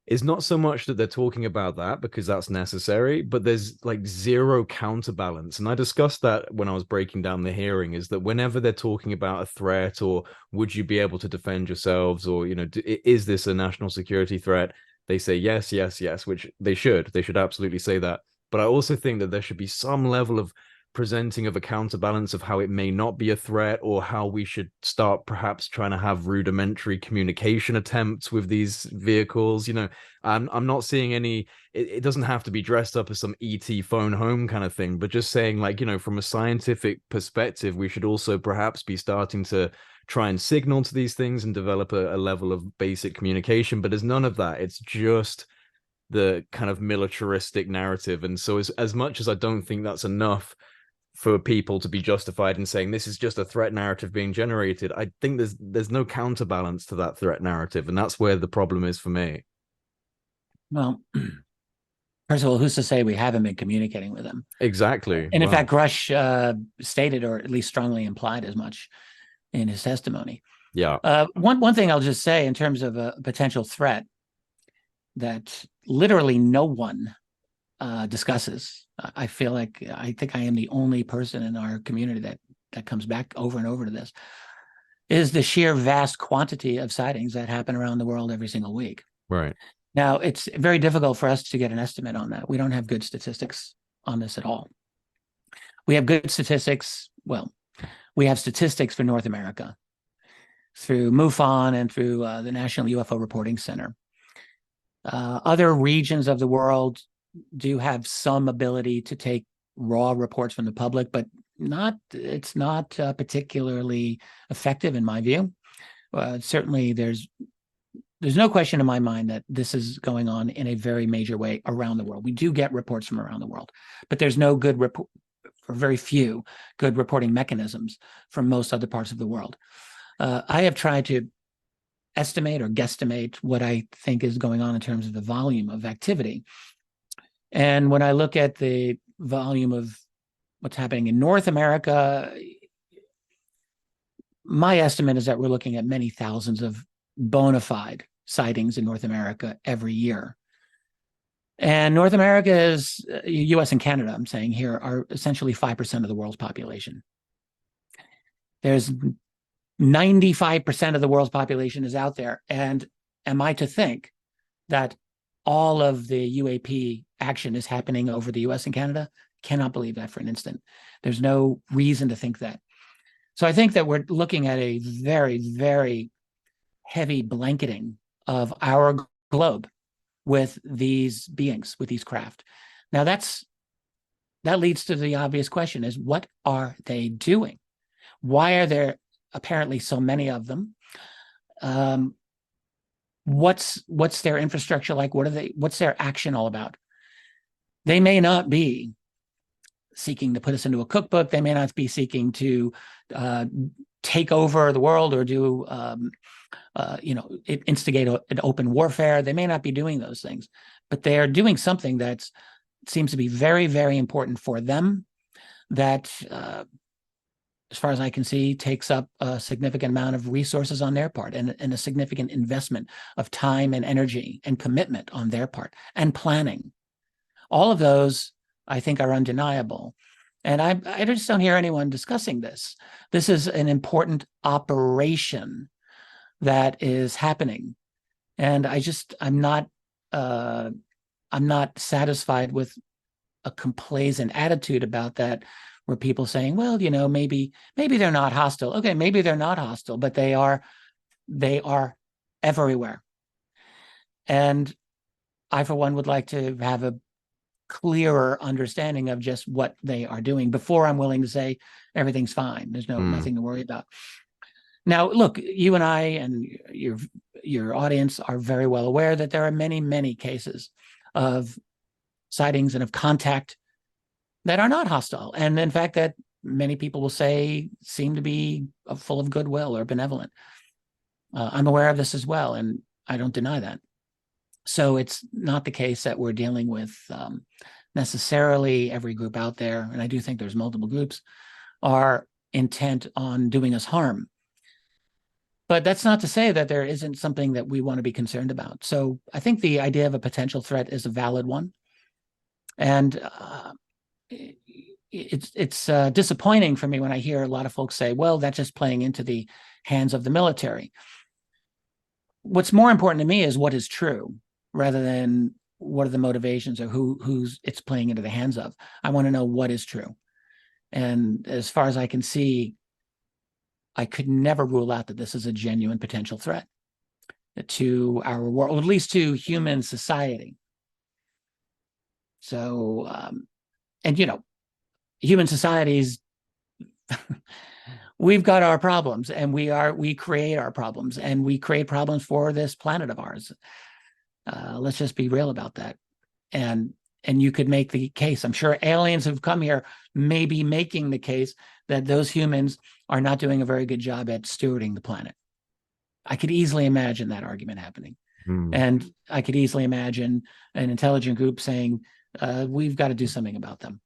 is not so much that they're talking about that, because that's necessary, but there's like zero counterbalance. And I discussed that when I was breaking down the hearing, is that whenever they're talking about a threat, or would you be able to defend yourselves, or, you know, is this a national security threat? They say yes, yes, yes, which they should absolutely say that. But I also think that there should be some level of presenting of a counterbalance of how it may not be a threat, or how we should start perhaps trying to have rudimentary communication attempts with these vehicles. You know, I'm not seeing any, it doesn't have to be dressed up as some ET phone home kind of thing, but just saying, like, you know, from a scientific perspective, we should also perhaps be starting to try and signal to these things and develop a level of basic communication. But there's none of that. It's just the kind of militaristic narrative. And so as much as I don't think that's enough for people to be justified in saying this is just a threat narrative being generated, I think there's no counterbalance to that threat narrative, and that's where the problem is for me. Well, first of all, who's to say we haven't been communicating with them? Exactly. And in fact, Grush stated, or at least strongly implied as much in his testimony. Yeah. One thing I'll just say in terms of a potential threat that literally no one discusses. I feel like I think I am the only person in our community that comes back over and over to this, is the sheer vast quantity of sightings that happen around the world every single week. Right. Now, it's very difficult for us to get an estimate on that. We don't have good statistics on this at all. We have good statistics. Well, we have statistics for North America through MUFON and through the National UFO Reporting Center. Other regions of the world do have some ability to take raw reports from the public, but it's not particularly effective in my view. Certainly, there's no question in my mind that this is going on in a very major way around the world. We do get reports from around the world, but there's no good report, or very few good reporting mechanisms from most other parts of the world. I have tried to estimate or guesstimate what I think is going on in terms of the volume of activity. And when I look at the volume of what's happening in North America, my estimate is that we're looking at many thousands of bona fide sightings in North America every year. And North America is, US and Canada, I'm saying here, are essentially 5% of the world's population. There's 95% of the world's population is out there. And am I to think that all of the UAP action is happening over the US and Canada? Cannot believe that for an instant. There's no reason to think that. So I think that we're looking at a very, very heavy blanketing of our globe with these beings, with these craft. Now that leads to the obvious question, is what are they doing? Why are there apparently so many of them? What's their infrastructure like? What's their action all about? They may not be seeking to put us into a cookbook. They may not be seeking to take over the world or do instigate an open warfare. They may not be doing those things, but they are doing something that seems to be very, very important for them, that as far as I can see, takes up a significant amount of resources on their part, and a significant investment of time and energy and commitment on their part, and planning. All of those, I think, are undeniable. And I just don't hear anyone discussing this. This is an important operation that is happening. And I'm not satisfied with a complacent attitude about that, where people saying, well, maybe they're not hostile. Okay, maybe they're not hostile, but they are everywhere. And I, for one, would like to have a clearer understanding of just what they are doing before I'm willing to say everything's fine. There's nothing to worry about. Now, look, you and I and your audience are very well aware that there are many, many cases of sightings and of contact that are not hostile. And in fact, that many people will say seem to be full of goodwill or benevolent. I'm aware of this as well, and I don't deny that. So it's not the case that we're dealing with necessarily every group out there, and I do think there's multiple groups, are intent on doing us harm. But that's not to say that there isn't something that we want to be concerned about. So I think the idea of a potential threat is a valid one. And it's disappointing for me when I hear a lot of folks say, well, that's just playing into the hands of the military. What's more important to me is what is true, rather than what are the motivations or who's it's playing into the hands of. I want to know what is true. And as far as I can see, I could never rule out that this is a genuine potential threat to our world, at least to human society. So, and human societies, we've got our problems, and we create our problems, and we create problems for this planet of ours. Let's just be real about that. And you could make the case, I'm sure aliens who've come here may be making the case that those humans are not doing a very good job at stewarding the planet. I could easily imagine that argument happening. And I could easily imagine an intelligent group saying, we've got to do something about them.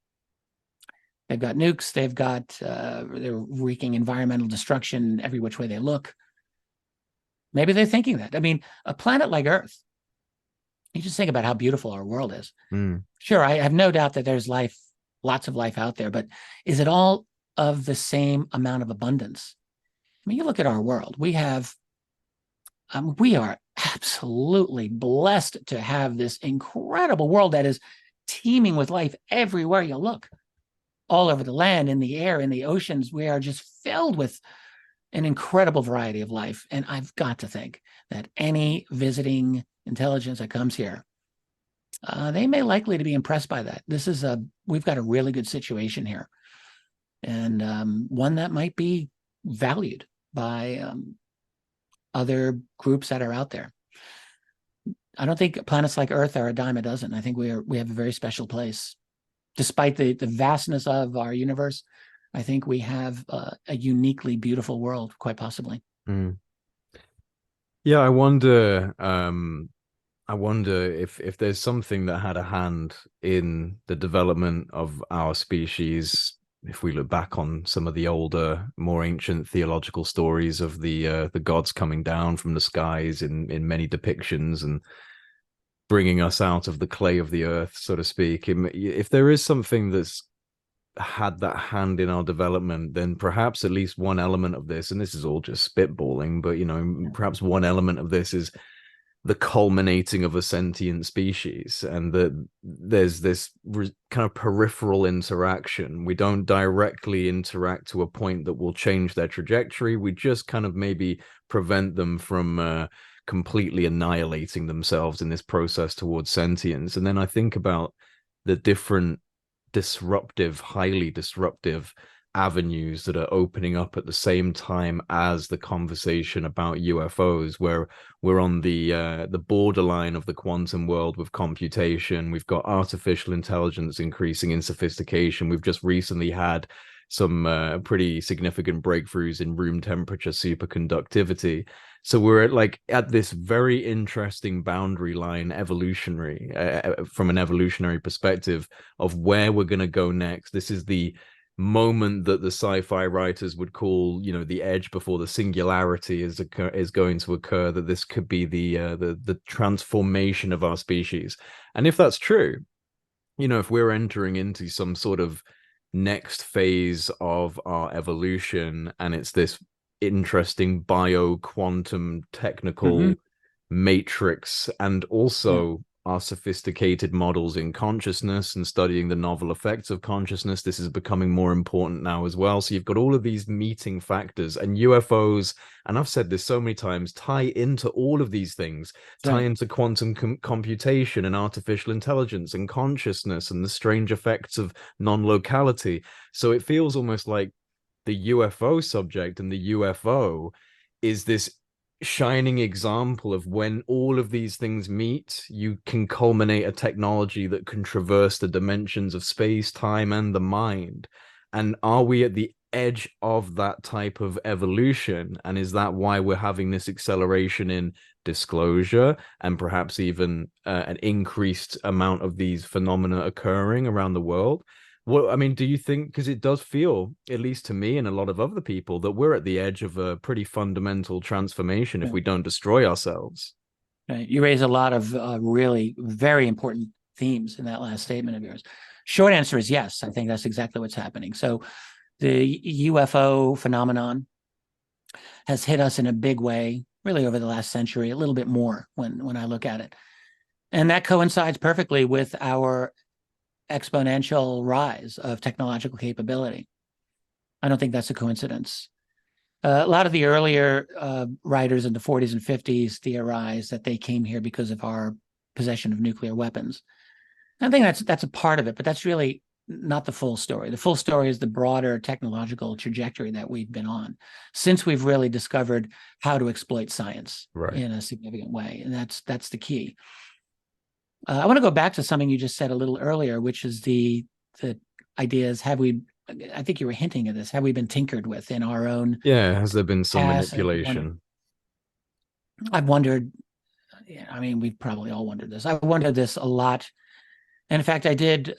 They've got nukes, they're wreaking environmental destruction every which way they look. Maybe they're thinking that. I mean, a planet like Earth, you just think about how beautiful our world is. Sure, I have no doubt that there's life, lots of life out there, but is it all of the same amount of abundance? I mean, you look at our world, we are absolutely blessed to have this incredible world that is teeming with life everywhere you look. All over the land, in the air, in the oceans, we are just filled with an incredible variety of life. And I've got to think that any visiting intelligence that comes here, they may likely to be impressed by that. We've got a really good situation here, and one that might be valued by other groups that are out there. I don't think planets like Earth are a dime a dozen. I think we have a very special place. Despite the vastness of our universe, I think we have a uniquely beautiful world, quite possibly. Yeah, I wonder if there's something that had a hand in the development of our species. If we look back on some of the older, more ancient theological stories of the gods coming down from the skies in many depictions and bringing us out of the clay of the earth, so to speak. If there is something that's had that hand in our development, then perhaps at least one element of this, and this is all just spitballing, but perhaps one element of this is the culminating of a sentient species, and that there's this kind of peripheral interaction. We don't directly interact to a point that will change their trajectory. We just kind of maybe prevent them from completely annihilating themselves in this process towards sentience. And then I think about the different highly disruptive avenues that are opening up at the same time as the conversation about UFOs, where we're on the borderline of the quantum world with computation. We've got artificial intelligence increasing in sophistication. We've just recently had some pretty significant breakthroughs in room temperature superconductivity. So we're at this very interesting boundary line, evolutionary, from an evolutionary perspective, of where we're going to go next. This is the moment that the sci-fi writers would call, the edge before the singularity is going to occur. That this could be the transformation of our species. And if that's true, if we're entering into some sort of next phase of our evolution, and it's this interesting bio-quantum technical matrix, and also our sophisticated models in consciousness and studying the novel effects of consciousness. This is becoming more important now as well. So you've got all of these meeting factors, and UFOs, and I've said this so many times, tie into all of these things, tie into quantum computation and artificial intelligence and consciousness and the strange effects of non-locality. So it feels almost like the UFO subject and the UFO is this shining example of when all of these things meet, you can culminate a technology that can traverse the dimensions of space, time, and the mind. And are we at the edge of that type of evolution? And is that why we're having this acceleration in disclosure and perhaps even an increased amount of these phenomena occurring around the world? Well, I mean, do you think, because it does feel, at least to me and a lot of other people, that we're at the edge of a pretty fundamental transformation if we don't destroy ourselves? You raise a lot of really very important themes in that last statement of yours. Short answer is yes. I think that's exactly what's happening. So the UFO phenomenon has hit us in a big way, really over the last century, a little bit more when I look at it. And that coincides perfectly with our exponential rise of technological capability. I don't think that's a coincidence. A lot of the earlier writers in the 40s and 50s theorized that they came here because of our possession of nuclear weapons. I think that's a part of it, but that's really not the full story. The full story is the broader technological trajectory that we've been on since we've really discovered how to exploit science in a significant way, and that's the key. I want to go back to something you just said a little earlier, which is the ideas, I think you were hinting at this, have we been tinkered with in our own has there been some past? manipulation? I've wondered, I mean, we've probably all wondered this. I wondered this a lot. And in fact, I did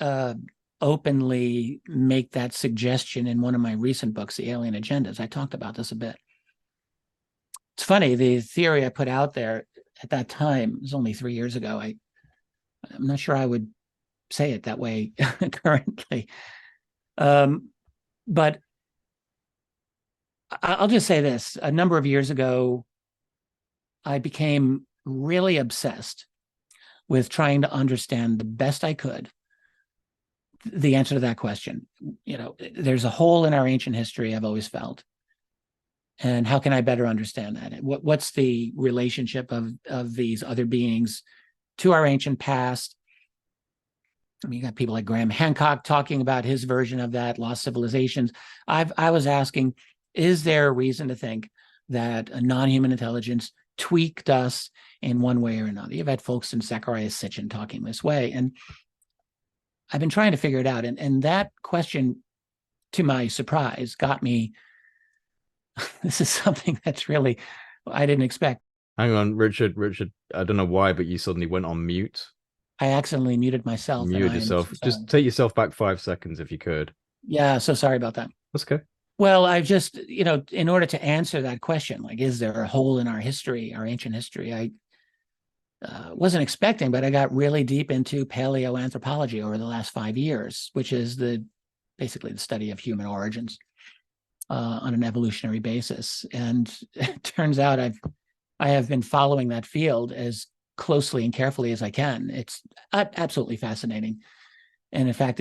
openly make that suggestion in one of my recent books, The Alien Agendas. I talked about this a bit. It's funny, the theory I put out there at that time, it was only 3 years ago. I'm not sure I would say it that way currently. But I'll just say this. A number of years ago, I became really obsessed with trying to understand the best I could the answer to that question. You know, there's a hole in our ancient history, I've always felt. And how can I better understand that? What's the relationship of these other beings to our ancient past? I mean, you got people like Graham Hancock talking about his version of that, lost civilizations. I was asking, is there a reason to think that a non-human intelligence tweaked us in one way or another? You've had folks in Zechariah Sitchin talking this way, and I've been trying to figure it out. And that question, to my surprise, got me. This is something that's really, I didn't expect. Hang on, Richard, I don't know why, but you suddenly went on mute. I accidentally muted myself. Muted yourself. Just take yourself back 5 seconds if you could. Yeah, so sorry about that. That's okay. Well, I just, in order to answer that question, like, is there a hole in our history, our ancient history? I wasn't expecting, but I got really deep into paleoanthropology over the last 5 years, which is basically the study of human origins on an evolutionary basis. And it turns out I have been following that field as closely and carefully as I can. It's absolutely fascinating. And in fact,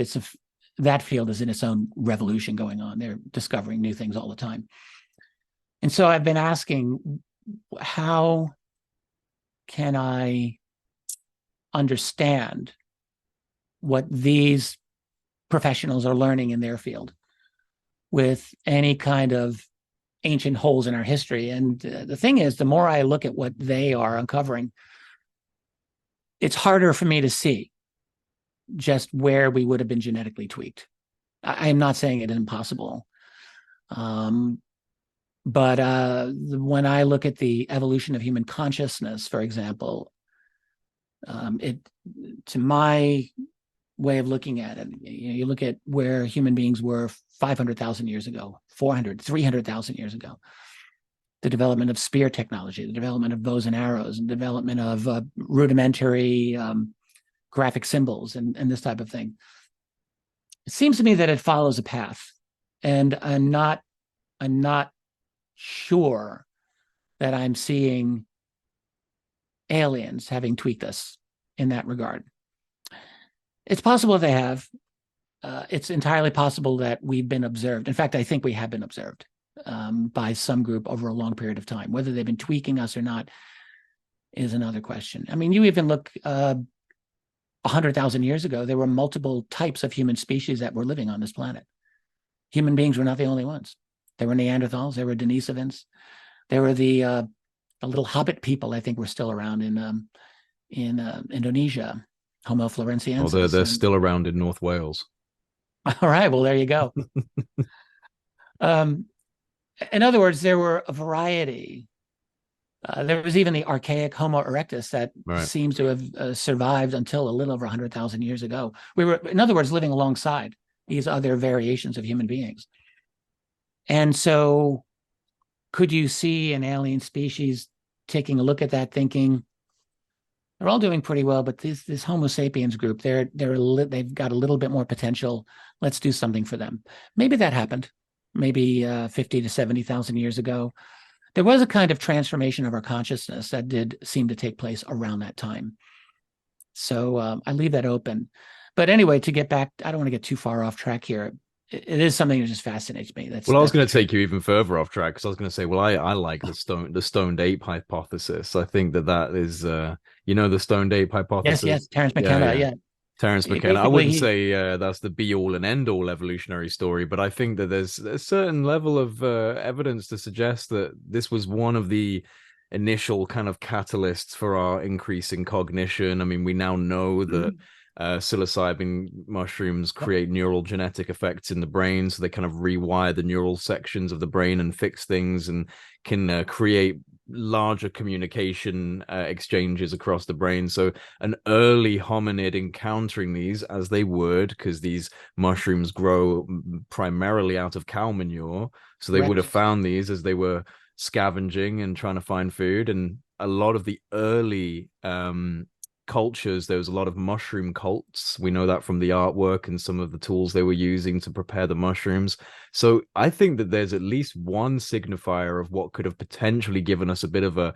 that field is in its own revolution going on. They're discovering new things all the time. And so I've been asking, how can I understand what these professionals are learning in their field with any kind of ancient holes in our history? And the thing is, the more I look at what they are uncovering, it's harder for me to see just where we would have been genetically tweaked. I am not saying it is impossible. But when I look at the evolution of human consciousness, for example, to my way of looking at it, you look at where human beings were 500,000 years ago, 400, 300,000 years ago, the development of spear technology, the development of bows and arrows, and development of rudimentary graphic symbols and this type of thing. It seems to me that it follows a path, and I'm not sure that I'm seeing aliens having tweaked us in that regard. It's possible they have. It's entirely possible that we've been observed. In fact, I think we have been observed by some group over a long period of time. Whether they've been tweaking us or not is another question. I mean, you even look 100,000 years ago, there were multiple types of human species that were living on this planet. Human beings were not the only ones. There were Neanderthals, there were Denisovans, there were the little hobbit people, I think, were still around in Indonesia, Homo floresiensis. Well, they're still around in North Wales. All right, well, there you go. In other words, there were a variety. There was even the archaic Homo erectus that seems to have survived until a little over 100,000 years ago. We were, in other words, living alongside these other variations of human beings. And so could you see an alien species taking a look at that, thinking, they're all doing pretty well, but this Homo sapiens group, they've got a little bit more potential. Let's do something for them. Maybe that happened, maybe 50 to 70,000 years ago. There was a kind of transformation of our consciousness that did seem to take place around that time. So I leave that open. But anyway, to get back, I don't want to get too far off track here. It is something that just fascinates me. I was going to take you even further off track, because I was going to say, well, I like the stoned ape hypothesis. I think that is, the stoned ape hypothesis. Yes, Terence McKenna, yeah. Terence McKenna. I wouldn't say that's the be all and end all evolutionary story, but I think that there's a certain level of evidence to suggest that this was one of the initial kind of catalysts for our increase in cognition. I mean, we now know that psilocybin mushrooms create neural genetic effects in the brain, so they kind of rewire the neural sections of the brain and fix things, and can create larger communication exchanges across the brain. So an early hominid encountering these, as they would, because these mushrooms grow primarily out of cow manure, so they would have found these as they were scavenging and trying to find food. And a lot of the early cultures, there was a lot of mushroom cults. We know that from the artwork and some of the tools they were using to prepare the mushrooms. So I think that there's at least one signifier of what could have potentially given us a bit of a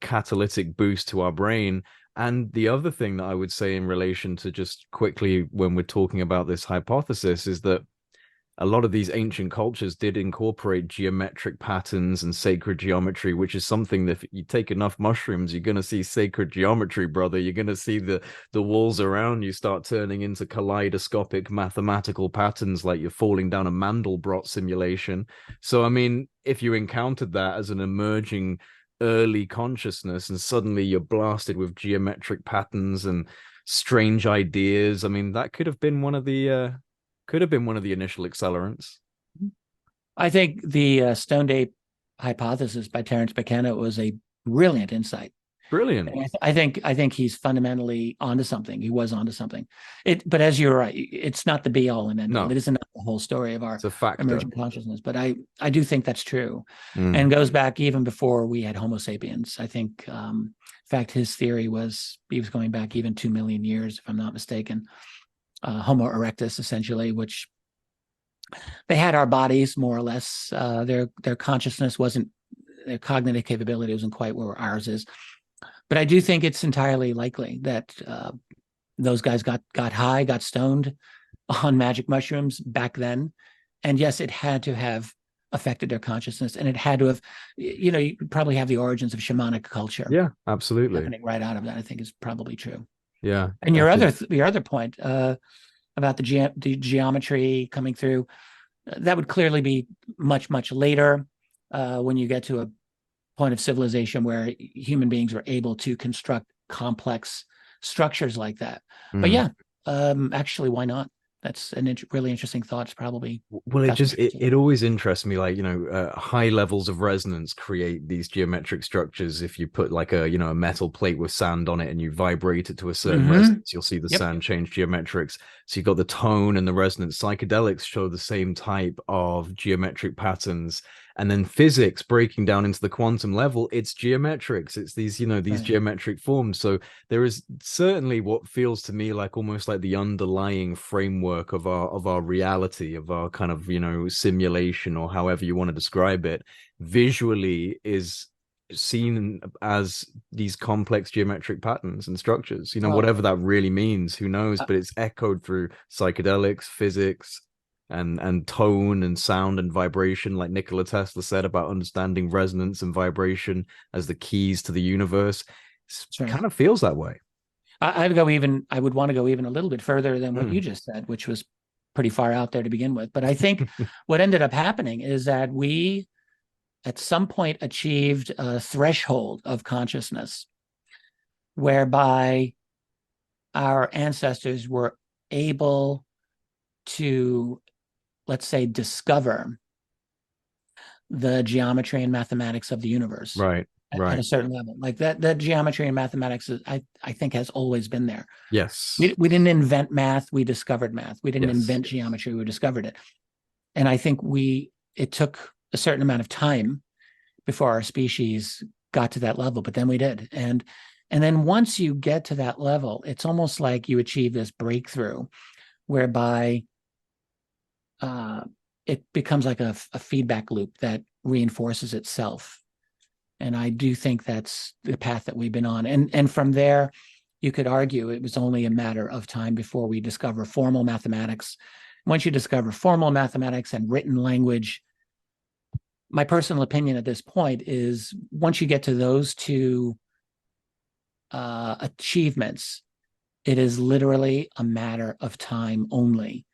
catalytic boost to our brain. And the other thing that I would say in relation to, just quickly, when we're talking about this hypothesis, is that a lot of these ancient cultures did incorporate geometric patterns and sacred geometry, which is something that if you take enough mushrooms, you're going to see sacred geometry, brother. You're going to see the walls around you start turning into kaleidoscopic mathematical patterns, like you're falling down a Mandelbrot simulation. So, I mean, if you encountered that as an emerging early consciousness and suddenly you're blasted with geometric patterns and strange ideas, I mean, that could have been one of the initial accelerants. I think the stoned ape hypothesis by Terence McKenna was a brilliant insight. Brilliant. I think he's fundamentally onto something. He was onto something. But as you're right, it's not the be all and end all. It isn't the whole story of our emergent consciousness. But I do think that's true, and goes back even before we had Homo sapiens. I think, in fact, his theory was he was going back even 2 million years, if I'm not mistaken. Homo erectus, essentially, which they had our bodies more or less. Their consciousness wasn't, their cognitive capability wasn't quite where ours is. But I do think it's entirely likely that those guys got high, got stoned on magic mushrooms back then. And yes, it had to have affected their consciousness, and it had to have, you could probably have the origins of shamanic culture. Yeah, absolutely. Happening right out of that, I think, is probably true. Yeah. And your other point about the geometry coming through, that would clearly be much, much later, when you get to a point of civilization where human beings were able to construct complex structures like that. But yeah, actually, why not? That's a really interesting thought. It's probably, well, it always interests me, like, high levels of resonance create these geometric structures. If you put like a metal plate with sand on it and you vibrate it to a certain resonance, you'll see the sand change geometrics. So you've got the tone and the resonance. Psychedelics show the same type of geometric patterns. and then physics breaking down into the quantum level, it's geometrics, it's these, you know, these Right. geometric forms. So there is certainly what feels to me like almost like the underlying framework of our reality, of our kind of, you know, simulation, or however you want to describe it, visually is seen as these complex geometric patterns and structures, you know, Well, whatever that really means, who knows, uh, but it's echoed through psychedelics, physics, and tone and sound and vibration, like Nikola Tesla said about understanding resonance and vibration as the keys to the universe. that's right. Kind of feels that way. I would want to go even a little bit further than what you just said, which was pretty far out there to begin with. But I think what ended up happening is that we at some point achieved a threshold of consciousness whereby our ancestors were able to, let's say, discover the geometry and mathematics of the universe Right, at right. a certain level. Like that geometry and mathematics is, I think, has always been there. Yes. We didn't invent math, we discovered math. We didn't Yes. invent geometry, we discovered it. And I think it took a certain amount of time before our species got to that level, but then we did. And then once you get to that level, it's almost like you achieve this breakthrough whereby it becomes like a feedback loop that reinforces itself. And I do think that's the path that we've been on. And from there, you could argue it was only a matter of time before we discover formal mathematics. Once you discover formal mathematics and written language, my personal opinion at this point is once you get to those two achievements, it is literally a matter of time only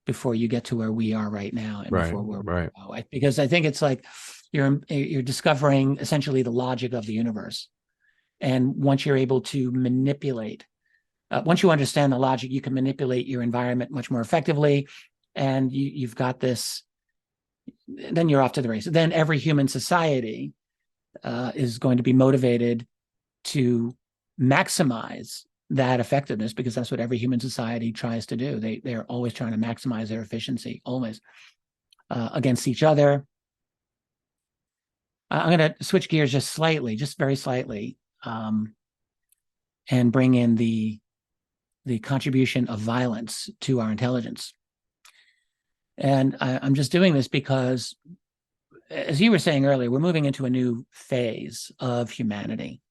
before you get to where we are right now and before where we go. Because I think it's like you're discovering essentially the logic of the universe. And once you're able to manipulate, once you understand the logic, you can manipulate your environment much more effectively. And you've got this, then you're off to the races. Then every human society is going to be motivated to maximize that effectiveness, because that's what every human society tries to do. They're always trying to maximize their efficiency, always against each other. I'm going to switch gears just slightly, just very slightly, and bring in the contribution of violence to our intelligence. And I'm just doing this because, as you were saying earlier, we're moving into a new phase of humanity.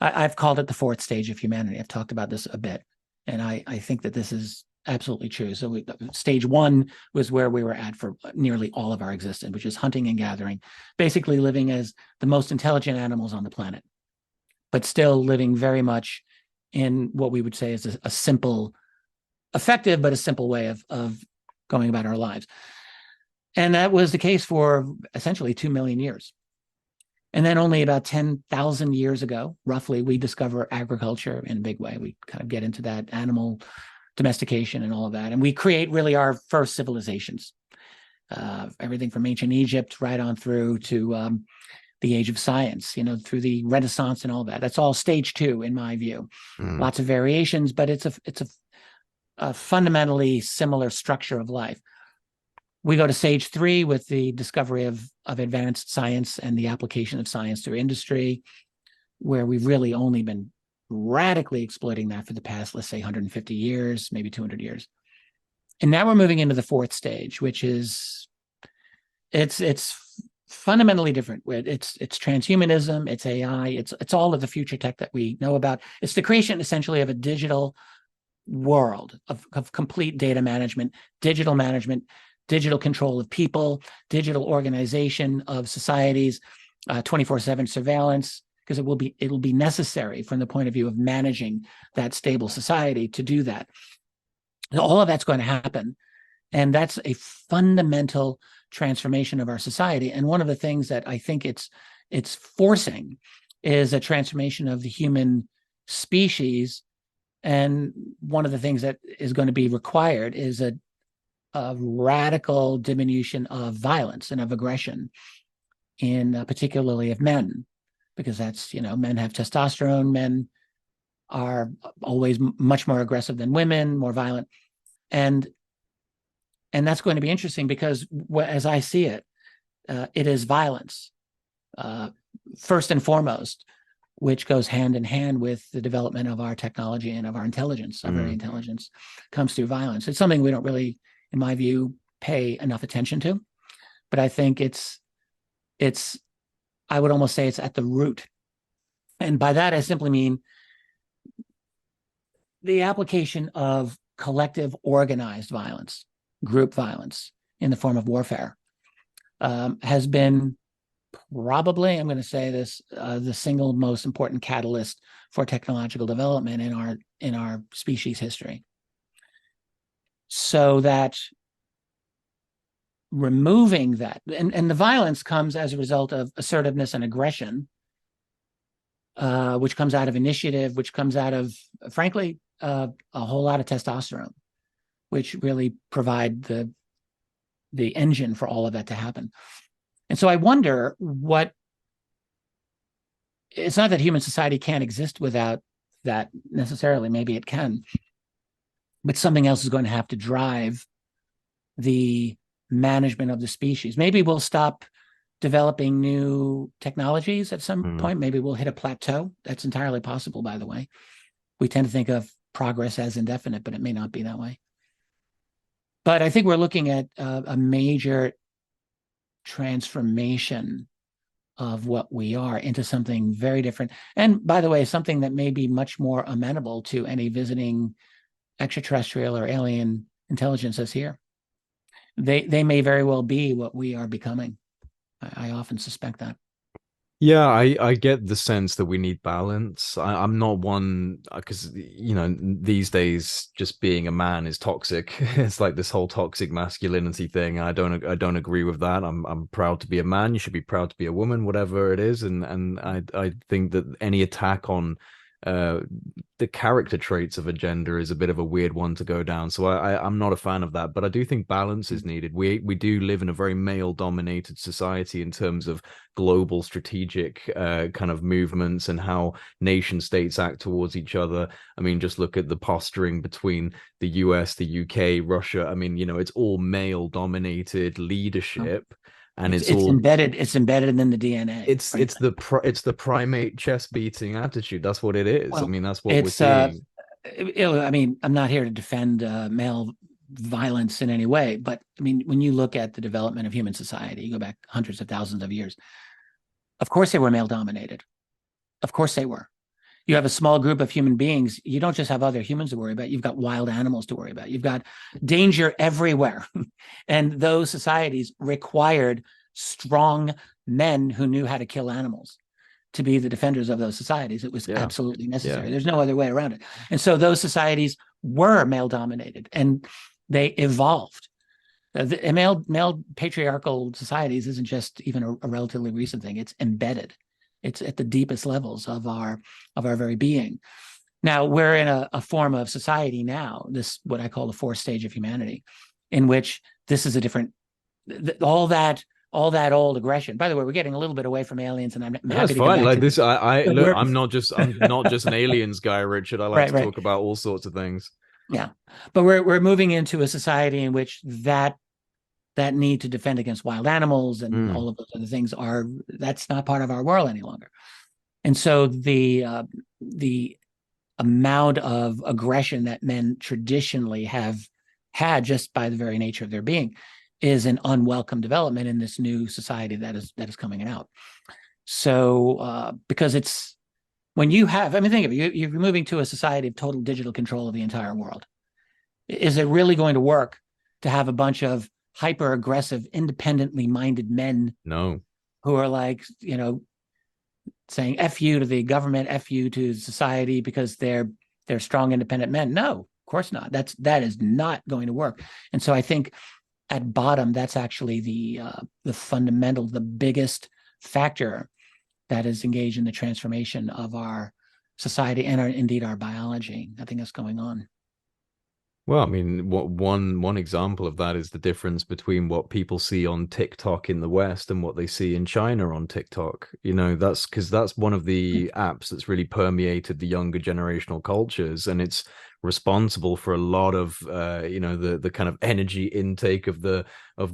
I've called it the fourth stage of humanity. I've talked about this a bit, and I think that this is absolutely true. So stage one was where we were at for nearly all of our existence, which is hunting and gathering, basically living as the most intelligent animals on the planet, but still living very much in what we would say is a simple, effective, but a simple way of going about our lives. And that was the case for essentially 2 million years. And then only about 10,000 years ago, roughly, we discover agriculture in a big way. We kind of get into that animal domestication and all of that. And we create really our first civilizations, everything from ancient Egypt right on through to the age of science, through the Renaissance and all that. That's all stage two, in my view. Lots of variations, but it's a fundamentally similar structure of life. We go to stage three with the discovery of advanced science and the application of science through industry, where we've really only been radically exploiting that for the past, let's say, 150 years, maybe 200 years. And now we're moving into the fourth stage, which is, it's fundamentally different. It's transhumanism, it's AI, it's all of the future tech that we know about. It's the creation essentially of a digital world of complete data management, digital control of people, digital organization of societies, 24/7 surveillance, because it'll be necessary from the point of view of managing that stable society to do that. So all of that's going to happen. And that's a fundamental transformation of our society. And one of the things that I think it's forcing is a transformation of the human species. And one of the things that is going to be required is a radical diminution of violence and of aggression, in particularly of men, because that's, men have testosterone, men are always much more aggressive than women, more violent. And that's going to be interesting because, as I see it, it is violence, first and foremost, which goes hand in hand with the development of our technology and of our intelligence. Our very intelligence comes through violence. It's something we don't really, in my view, pay enough attention to. But I think it's I would almost say it's at the root. And by that, I simply mean the application of collective organized violence, group violence in the form of warfare, has been probably, I'm going to say this, the single most important catalyst for technological development in our species history. So that removing that, and the violence comes as a result of assertiveness and aggression, which comes out of initiative, which comes out of, frankly, a whole lot of testosterone, which really provide the engine for all of that to happen. And so I wonder what, it's not that human society can't exist without that necessarily, maybe it can, but something else is going to have to drive the management of the species. Maybe we'll stop developing new technologies at some point. Maybe we'll hit a plateau. That's entirely possible, by the way. We tend to think of progress as indefinite, but it may not be that way. But I think we're looking at a major transformation of what we are into something very different. And by the way, something that may be much more amenable to any visiting extraterrestrial or alien intelligences here. They may very well be what we are becoming. I often suspect that. Yeah, I get the sense that we need balance. I'm not one, because these days just being a man is toxic. It's like this whole toxic masculinity thing. I don't agree with that. I'm proud to be a man. You should be proud to be a woman, whatever it is. And I think that any attack on the character traits of a gender is a bit of a weird one to go down. So I'm not a fan of that, but I do think balance is needed. We do live in a very male dominated society in terms of global strategic kind of movements and how nation states act towards each other. I mean, just look at the posturing between the US, the UK, Russia. I mean, it's all male dominated leadership. And it's all embedded. It's embedded in the DNA. It's the primate chest beating attitude. That's what it is. Well, I mean, that's what we're seeing. I mean, I'm not here to defend male violence in any way, but I mean, when you look at the development of human society, you go back hundreds of thousands of years. Of course, they were male dominated. Of course, they were. You have a small group of human beings. You don't just have other humans to worry about. You've got wild animals to worry about. You've got danger everywhere. And those societies required strong men who knew how to kill animals to be the defenders of those societies. It was absolutely necessary. Yeah. There's no other way around it. And so those societies were male dominated and they evolved. Male patriarchal societies isn't just even a relatively recent thing. It's embedded. It's at the deepest levels of our very being. Now we're in a form of society now, this what I call the fourth stage of humanity, in which this is a different, all that old aggression. By the way, we're getting a little bit away from aliens, and I'm happy to fine. Like this, look, I'm not just an aliens guy, Richard. I like to talk about all sorts of things. Yeah, but we're moving into a society in which that need to defend against wild animals and all of those other things that's not part of our world any longer. And so the amount of aggression that men traditionally have had just by the very nature of their being is an unwelcome development in this new society that is coming out. So because it's when you have, I mean, think of it, you're moving to a society of total digital control of the entire world. Is it really going to work to have a bunch of hyper aggressive, independently minded men? No. Who are like, saying F you to the government, F you to society because they're strong, independent men? No, of course not. That is not going to work. And so I think at bottom, that's actually the fundamental, the biggest factor that is engaged in the transformation of our society and indeed our biology. I think that's going on. Well, I mean, one example of that is the difference between what people see on TikTok in the West and what they see in China on TikTok. That's because that's one of the apps that's really permeated the younger generational cultures. And it's responsible for a lot of the kind of energy intake of the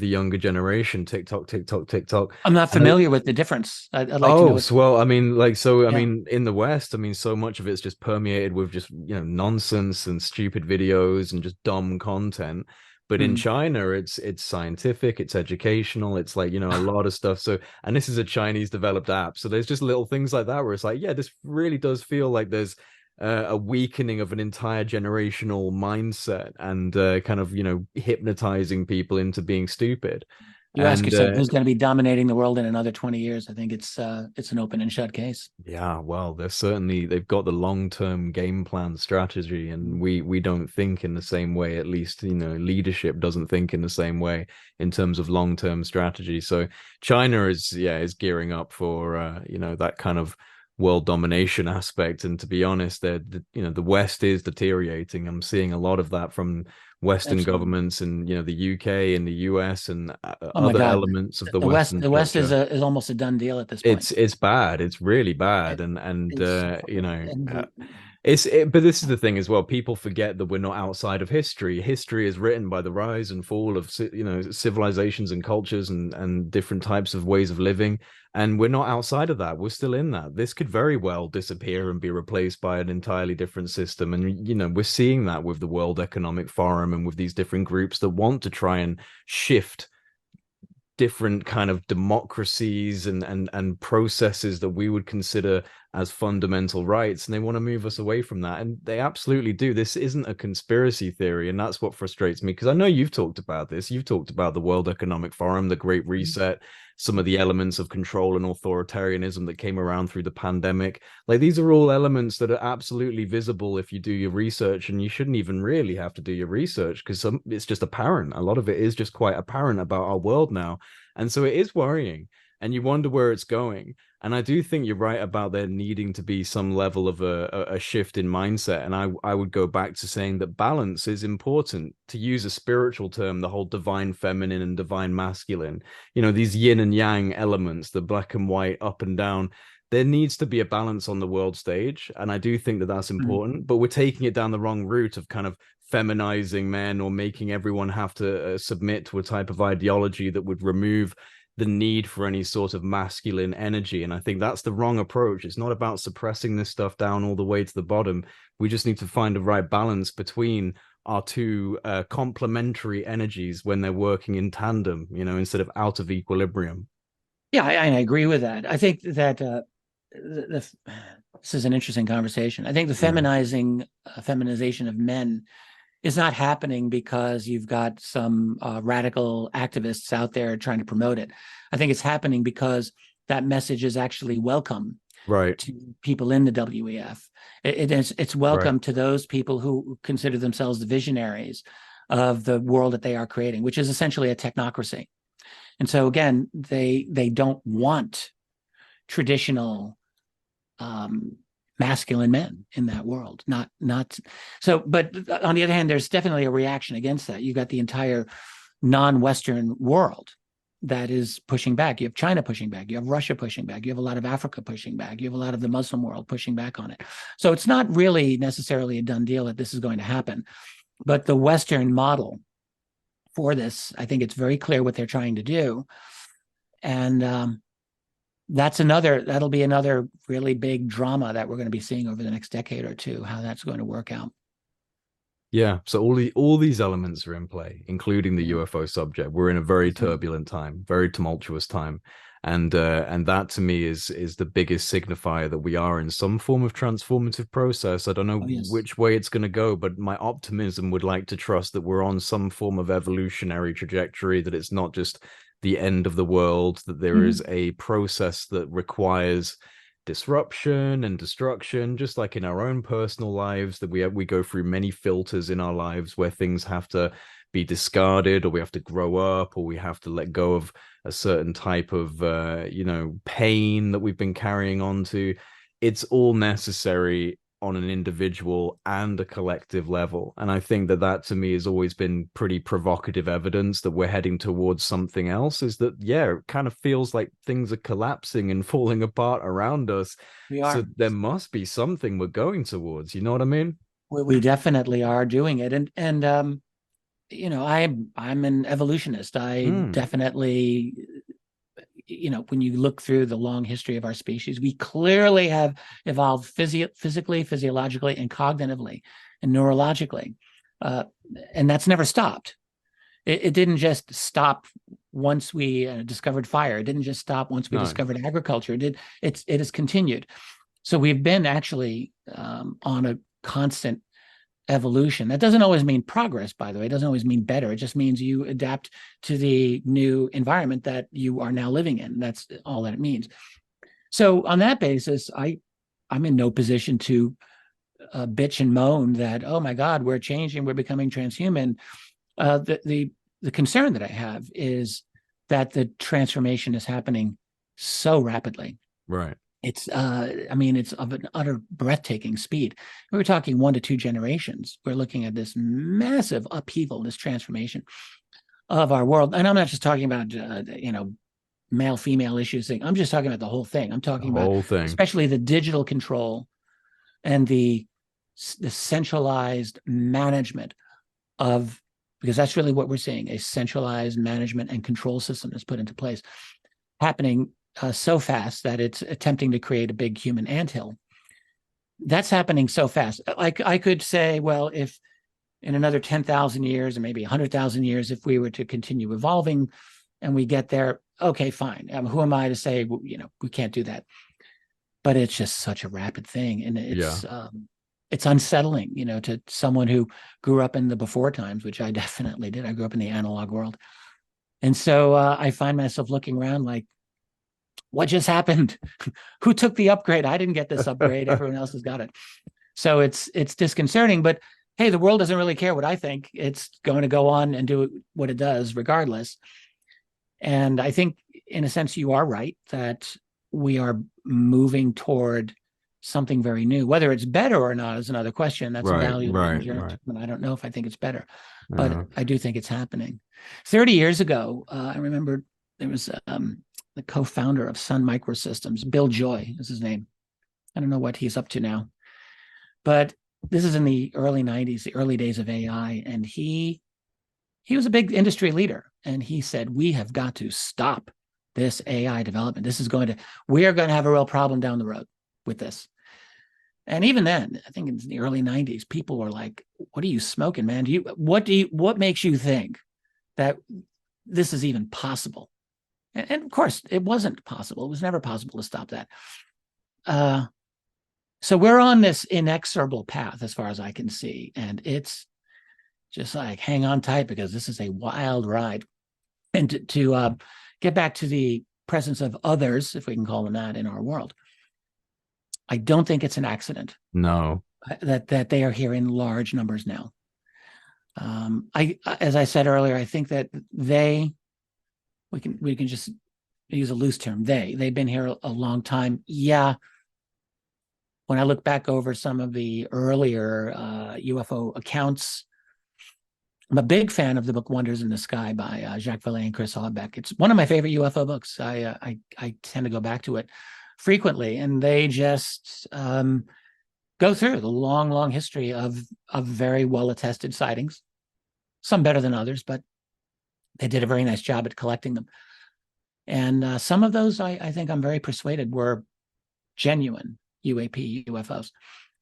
younger generation. TikTok, TikTok, TikTok. I'm not And familiar with the difference. I'd like to know. so, well, I mean, I Yeah. mean, in the West, I mean, so much of it's just permeated with just, nonsense and stupid videos and just dumb content. But in Mm. China, it's scientific, it's educational, it's like, a lot of stuff. So, and this is a Chinese developed app. So there's just little things like that where it's like, yeah, this really does feel like there's a weakening of an entire generational mindset and kind of, hypnotizing people into being stupid. You ask And yourself who's going to be dominating the world in another 20 years. I think it's an open and shut case. yeah, well, they've got the long-term game plan strategy, and we don't think in the same way. At least, leadership doesn't think in the same way in terms of long-term strategy. So China is gearing up for that kind of world domination aspect. And to be honest, the West is deteriorating. I'm seeing a lot of that from Western Absolutely. governments and the UK and the US and Oh my other God. elements of the The West Western is almost a done deal at this point. it's bad. It's really bad, It, and it's and but this is the thing as well. People forget that we're not outside of history. History is written by the rise and fall of civilizations and cultures and different types of ways of living, and we're not outside of that. We're still in that. This could very well disappear and be replaced by an entirely different system, and we're seeing that with the World Economic Forum and with these different groups that want to try and shift different kind of democracies and processes that we would consider as fundamental rights, and they want to move us away from that, and they absolutely do. This isn't a conspiracy theory, and that's what frustrates me, because I know you've talked about this. You've talked about the World Economic Forum, the Great Reset, some of the elements of control and authoritarianism that came around through the pandemic. Like, these are all elements that are absolutely visible if you do your research, and you shouldn't even really have to do your research, because it's just apparent. A lot of it is just quite apparent about our world now, and so it is worrying, and you wonder where it's going. And I do think you're right about there needing to be some level of a shift in mindset. And I would go back to saying that balance is important. To use a spiritual term, the whole divine feminine and divine masculine, these yin and yang elements, the black and white, up and down. There needs to be a balance on the world stage. And I do think that that's important, but we're taking it down the wrong route of kind of feminizing men or making everyone have to submit to a type of ideology that would remove the need for any sort of masculine energy. And I think that's the wrong approach. It's not about suppressing this stuff down all the way to the bottom. We just need to find the right balance between our two complementary energies when they're working in tandem, instead of out of equilibrium. Yeah, I agree with that. I think that this is an interesting conversation. I think the feminization of men is not happening because you've got some radical activists out there trying to promote it. I think it's happening because that message is actually welcome Right. to people in the WEF. It's welcome Right. to those people who consider themselves the visionaries of the world that they are creating, which is essentially a technocracy. And so again, they don't want traditional masculine men in that world. Not so, but on the other hand, there's definitely a reaction against that. You've got the entire non-Western world that is pushing back. You have China pushing back. You have Russia pushing back. You have a lot of Africa pushing back. You have a lot of the Muslim world pushing back on it. So it's not really necessarily a done deal that this is going to happen. But the Western model for this, I think it's very clear what they're trying to do. And that'll be another really big drama that we're going to be seeing over the next decade or two, how that's going to work out. Yeah, so all these elements are in play, including the UFO subject. We're in a very turbulent time, very tumultuous time, and that to me is the biggest signifier that we are in some form of transformative process. I don't know which way it's going to go, but my optimism would like to trust that we're on some form of evolutionary trajectory, that it's not just the end of the world, that there is a process that requires disruption and destruction, just like in our own personal lives, that we go through many filters in our lives where things have to be discarded, or we have to grow up, or we have to let go of a certain type of pain that we've been carrying on to. It's all necessary on an individual and a collective level. And I think that to me has always been pretty provocative evidence that we're heading towards something else. Is that, yeah, it kind of feels like things are collapsing and falling apart around us. We are. So there must be something we're going towards. You know what I mean? We definitely are doing it, and you know, I'm an evolutionist. I definitely, you know, when you look through the long history of our species, we clearly have evolved physically, physiologically, and cognitively, and neurologically, and that's never stopped. It didn't just stop once we discovered fire. It didn't just stop once we discovered agriculture. It has continued. So we've been actually on a constant evolution. That doesn't always mean progress, by the way. It doesn't always mean better. It just means you adapt to the new environment that you are now living in. That's all that it means. So on that basis, I'm in no position to bitch and moan that, oh my God, we're changing, we're becoming transhuman. The concern that I have is that the transformation is happening so rapidly. Right. It's I mean, it's of an utter breathtaking speed. We were talking 1 to 2 generations. We're looking at this massive upheaval, this transformation of our world. And I'm not just talking about you know, male female issues thing. I'm just talking about the whole thing. I'm talking about whole thing, especially the digital control and the centralized management of, because that's really what we're seeing, a centralized management and control system is put into place, happening so fast that it's attempting to create a big human anthill. That's happening so fast. Like I could say, well, if in another 10,000 years or maybe 100,000 years, if we were to continue evolving and we get there, okay, fine. Who am I to say, you know, we can't do that? But it's just such a rapid thing. And it's unsettling, you know, to someone who grew up in the before times, which I definitely did. I grew up in the analog world. And so I find myself looking around like, what just happened? Who took the upgrade? I didn't get this upgrade. Everyone else has got it. So it's disconcerting, but hey, the world doesn't really care what I think. It's going to go on and do what it does regardless. And I think in a sense, you are right that we are moving toward something very new. Whether it's better or not is another question. That's a valuable judgment. I don't know if I think it's better, but I do think it's happening. 30 years ago, I remember there was the co-founder of Sun Microsystems, Bill Joy is his name. I don't know what he's up to now, but this is in the early 90s, the early days of AI. And he was a big industry leader. And he said, we have got to stop this AI development. We are going to have a real problem down the road with this. And even then, I think in the early 90s, people were like, what are you smoking, man? What makes you think that this is even possible? And of course, it wasn't possible. It was never possible to stop that. So we're on this inexorable path as far as I can see. And it's just like, hang on tight, because this is a wild ride. And to get back to the presence of others, if we can call them that, in our world, I don't think it's an accident. No. That they are here in large numbers now. As I said earlier, I think that we can just use a loose term. They've been here a long time. Yeah. When I look back over some of the earlier UFO accounts, I'm a big fan of the book Wonders in the Sky by Jacques Vallée and Chris Haubeck. It's one of my favorite UFO books. I tend to go back to it frequently, and they just go through the long history of very well-attested sightings, some better than others, but they did a very nice job at collecting them. And some of those, I think I'm very persuaded, were genuine UFOs.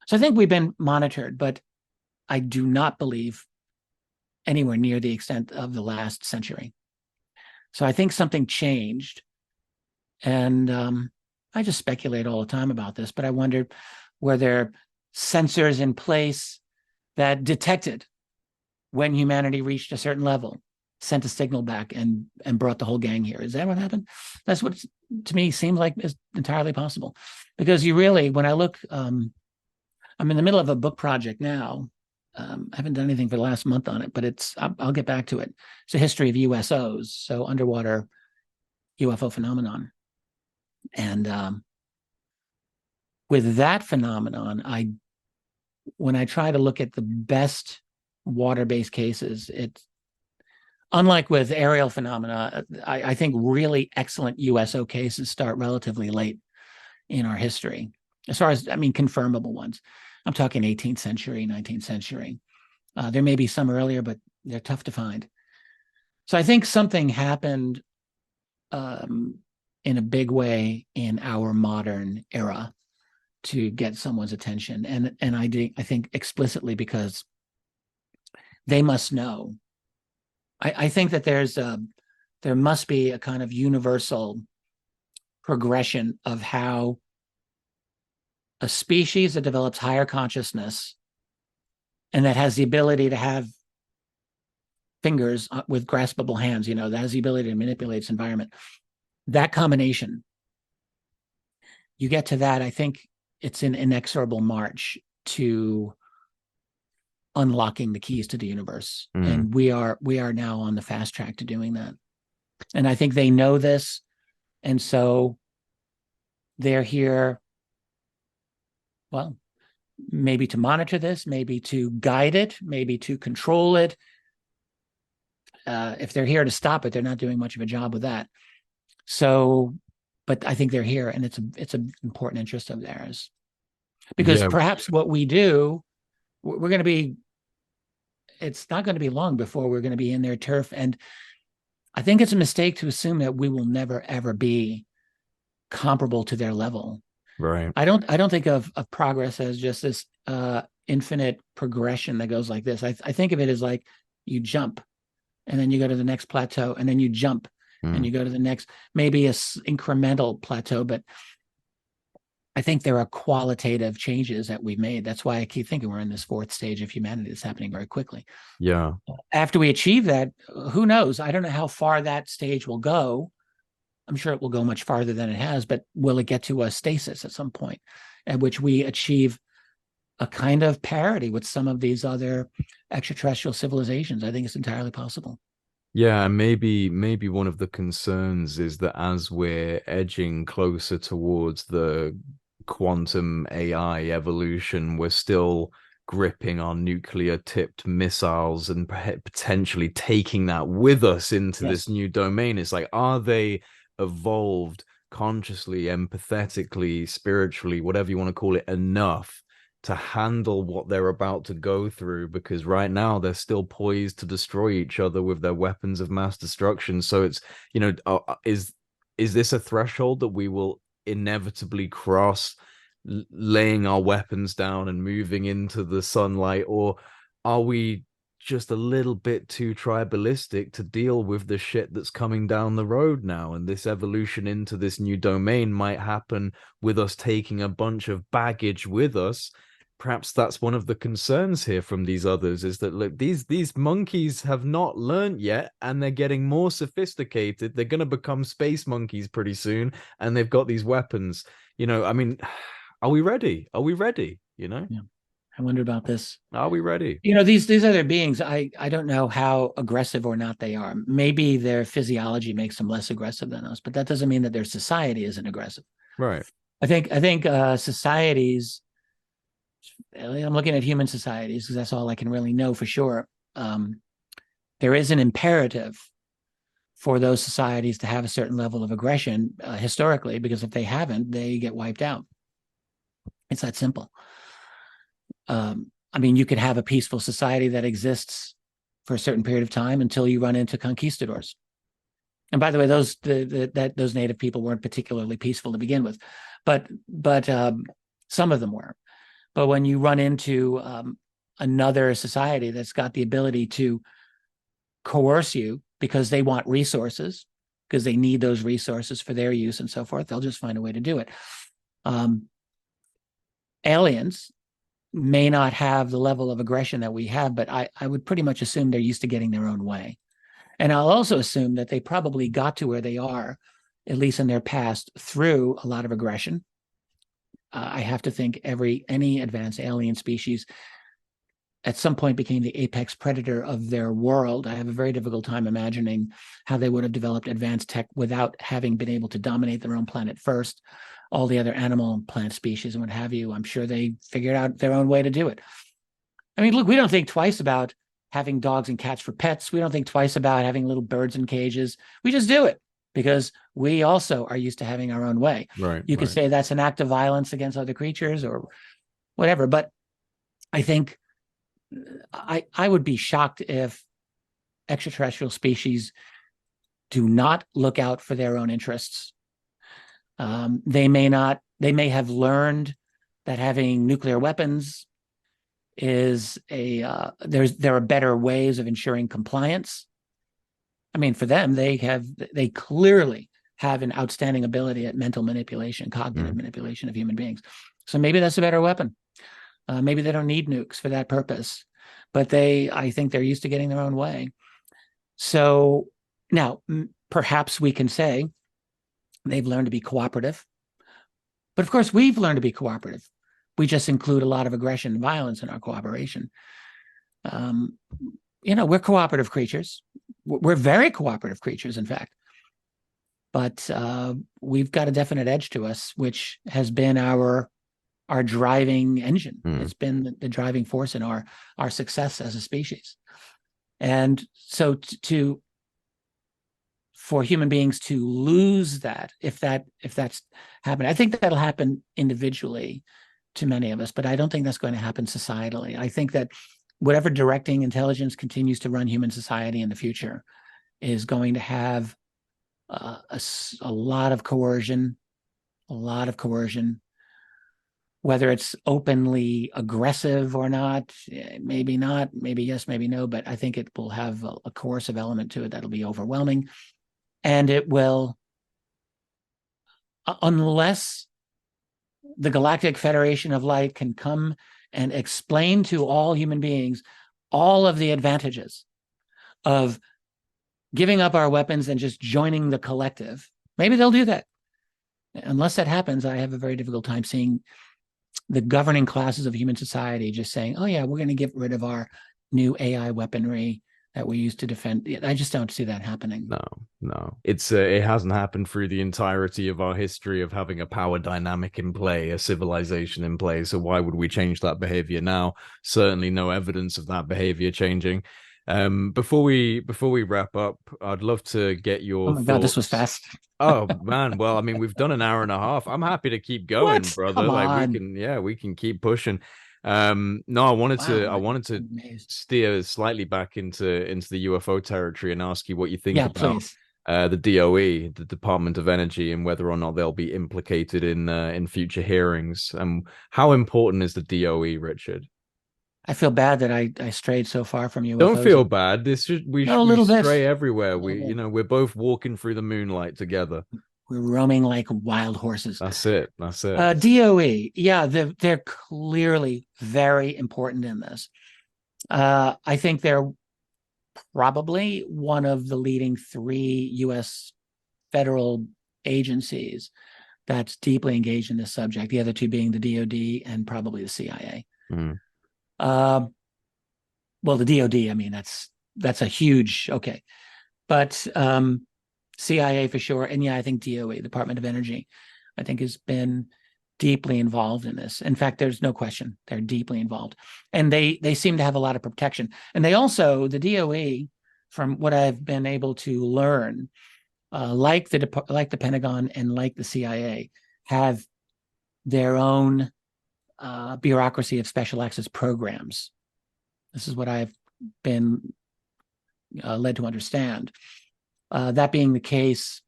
So I think we've been monitored, but I do not believe anywhere near the extent of the last century. So I think something changed. And I just speculate all the time about this, but I wondered, were there sensors in place that detected when humanity reached a certain level, sent a signal back and brought the whole gang here? Is that what happened? That's what, to me, seems like is entirely possible. Because you really, when I look, I'm in the middle of a book project now. I haven't done anything for the last month on it, but I'll get back to it. It's a history of USOs, so underwater UFO phenomenon. And with that phenomenon, when I try to look at the best water-based cases, it's unlike with aerial phenomena. I think really excellent USO cases start relatively late in our history, as far as, I mean, confirmable ones. I'm talking 18th century, 19th century. There may be some earlier, but they're tough to find. So I think something happened in a big way in our modern era to get someone's attention, and I think explicitly because they must know. I think that there must be a kind of universal progression of how a species that develops higher consciousness and that has the ability to have fingers with graspable hands, that has the ability to manipulate its environment. That combination, you get to that, I think it's an inexorable march to unlocking the keys to the universe. And we are now on the fast track to doing that. And I think they know this. And so they're here, well, maybe to monitor this, maybe to guide it, maybe to control it. If they're here to stop it, they're not doing much of a job with that. So, but I think they're here, and it's an important interest of theirs. Because perhaps what we do, we're going to be, it's not going to be long before we're going to be in their turf. And I think it's a mistake to assume that we will never, ever be comparable to their level. Right. I don't think of progress as just this infinite progression that goes like this. I think of it as like you jump and then you go to the next plateau and then you jump and you go to the next, maybe a incremental plateau, but I think there are qualitative changes that we've made. That's why I keep thinking we're in this fourth stage of humanity that's happening very quickly. Yeah. After we achieve that, who knows? I don't know how far that stage will go. I'm sure it will go much farther than it has, but will it get to a stasis at some point at which we achieve a kind of parity with some of these other extraterrestrial civilizations? I think it's entirely possible. Yeah, and maybe one of the concerns is that as we're edging closer towards the quantum AI evolution, we're still gripping our nuclear-tipped missiles and potentially taking that with us into this new domain. It's like, are they evolved consciously, empathetically, spiritually, whatever you want to call it, enough to handle what they're about to go through? Because right now they're still poised to destroy each other with their weapons of mass destruction. So it's, is this a threshold that we will inevitably cross, laying our weapons down and moving into the sunlight? Or are we just a little bit too tribalistic to deal with the shit that's coming down the road now? And this evolution into this new domain might happen with us taking a bunch of baggage with us. Perhaps that's one of the concerns here from these others, is that, look, these monkeys have not learned yet, and they're getting more sophisticated. They're going to become space monkeys pretty soon, and they've got these weapons. I mean, are we ready? Are we ready? Yeah. I wonder about this. Are we ready? These other beings, I don't know how aggressive or not they are. Maybe their physiology makes them less aggressive than us, but that doesn't mean that their society isn't aggressive. Right. I think societies, I'm looking at human societies because that's all I can really know for sure. There is an imperative for those societies to have a certain level of aggression historically, because if they haven't, they get wiped out. It's that simple. I mean, you could have a peaceful society that exists for a certain period of time until you run into conquistadors. And by the way, those native people weren't particularly peaceful to begin with, but some of them were. But when you run into another society that's got the ability to coerce you because they want resources, because they need those resources for their use and so forth, they'll just find a way to do it. Aliens may not have the level of aggression that we have, but I would pretty much assume they're used to getting their own way. And I'll also assume that they probably got to where they are, at least in their past, through a lot of aggression. I have to think any advanced alien species at some point became the apex predator of their world. I have a very difficult time imagining how they would have developed advanced tech without having been able to dominate their own planet first. All the other animal and plant species and what have you, I'm sure they figured out their own way to do it. I mean, look, we don't think twice about having dogs and cats for pets. We don't think twice about having little birds in cages. We just do it because we also are used to having our own way. Right. You could say that's an act of violence against other creatures or whatever, but I think I would be shocked if extraterrestrial species do not look out for their own interests. They may have learned that having nuclear weapons is there are better ways of ensuring compliance. I mean, for them, they clearly have an outstanding ability at mental manipulation, cognitive manipulation of human beings. So maybe that's a better weapon. Maybe they don't need nukes for that purpose, but I think they're used to getting their own way. So now, perhaps we can say they've learned to be cooperative. But of course, we've learned to be cooperative. We just include a lot of aggression and violence in our cooperation. We're cooperative creatures. We're very cooperative creatures, in fact. But we've got a definite edge to us, which has been our driving engine. It's been the driving force in our success as a species. And so for human beings to lose that, if that's happening, I think that'll happen individually to many of us, but I don't think that's going to happen societally. I think that whatever directing intelligence continues to run human society in the future is going to have a lot of coercion, whether it's openly aggressive or not, maybe not, maybe yes, maybe no, but I think it will have a coercive element to it that'll be overwhelming. And it will, unless the Galactic Federation of Light can come and explain to all human beings all of the advantages of giving up our weapons and just joining the collective, maybe they'll do that. Unless that happens, I have a very difficult time seeing the governing classes of human society just saying, oh yeah, we're going to get rid of our new AI weaponry that we used to defend. I just don't see that happening. No. It hasn't happened through the entirety of our history of having a power dynamic in play, a civilization in play. So why would we change that behavior now? Certainly no evidence of that behavior changing. Before we wrap up, I'd love to get your Oh my God, this was fast. Oh man, well, I mean, we've done an hour and a half. I'm happy to keep going, brother. Come on. We can keep pushing. No, I wanted to amazed. steer slightly back into the UFO territory and ask you what you think about please. The DOE, the Department of Energy, and whether or not they'll be implicated in future hearings. How important is the DOE, Richard? I feel bad that I strayed so far from UFOs. Don't feel bad. We stray everywhere. We're both walking through the moonlight together. We're roaming like wild horses. That's it. DOE, yeah, they're clearly very important in this. I think they're probably one of the leading 3 U.S. federal agencies that's deeply engaged in this subject. The other 2 being the DoD and probably the CIA. Well, the DoD, I mean, that's a huge, okay. But CIA for sure. And yeah, I think DOE, Department of Energy, I think has been deeply involved in this. In fact, there's no question they're deeply involved. And they seem to have a lot of protection. And they also, the DOE, from what I've been able to learn, like the Pentagon and like the CIA, have their own bureaucracy of special access programs. This is what I've been led to understand. That being the case,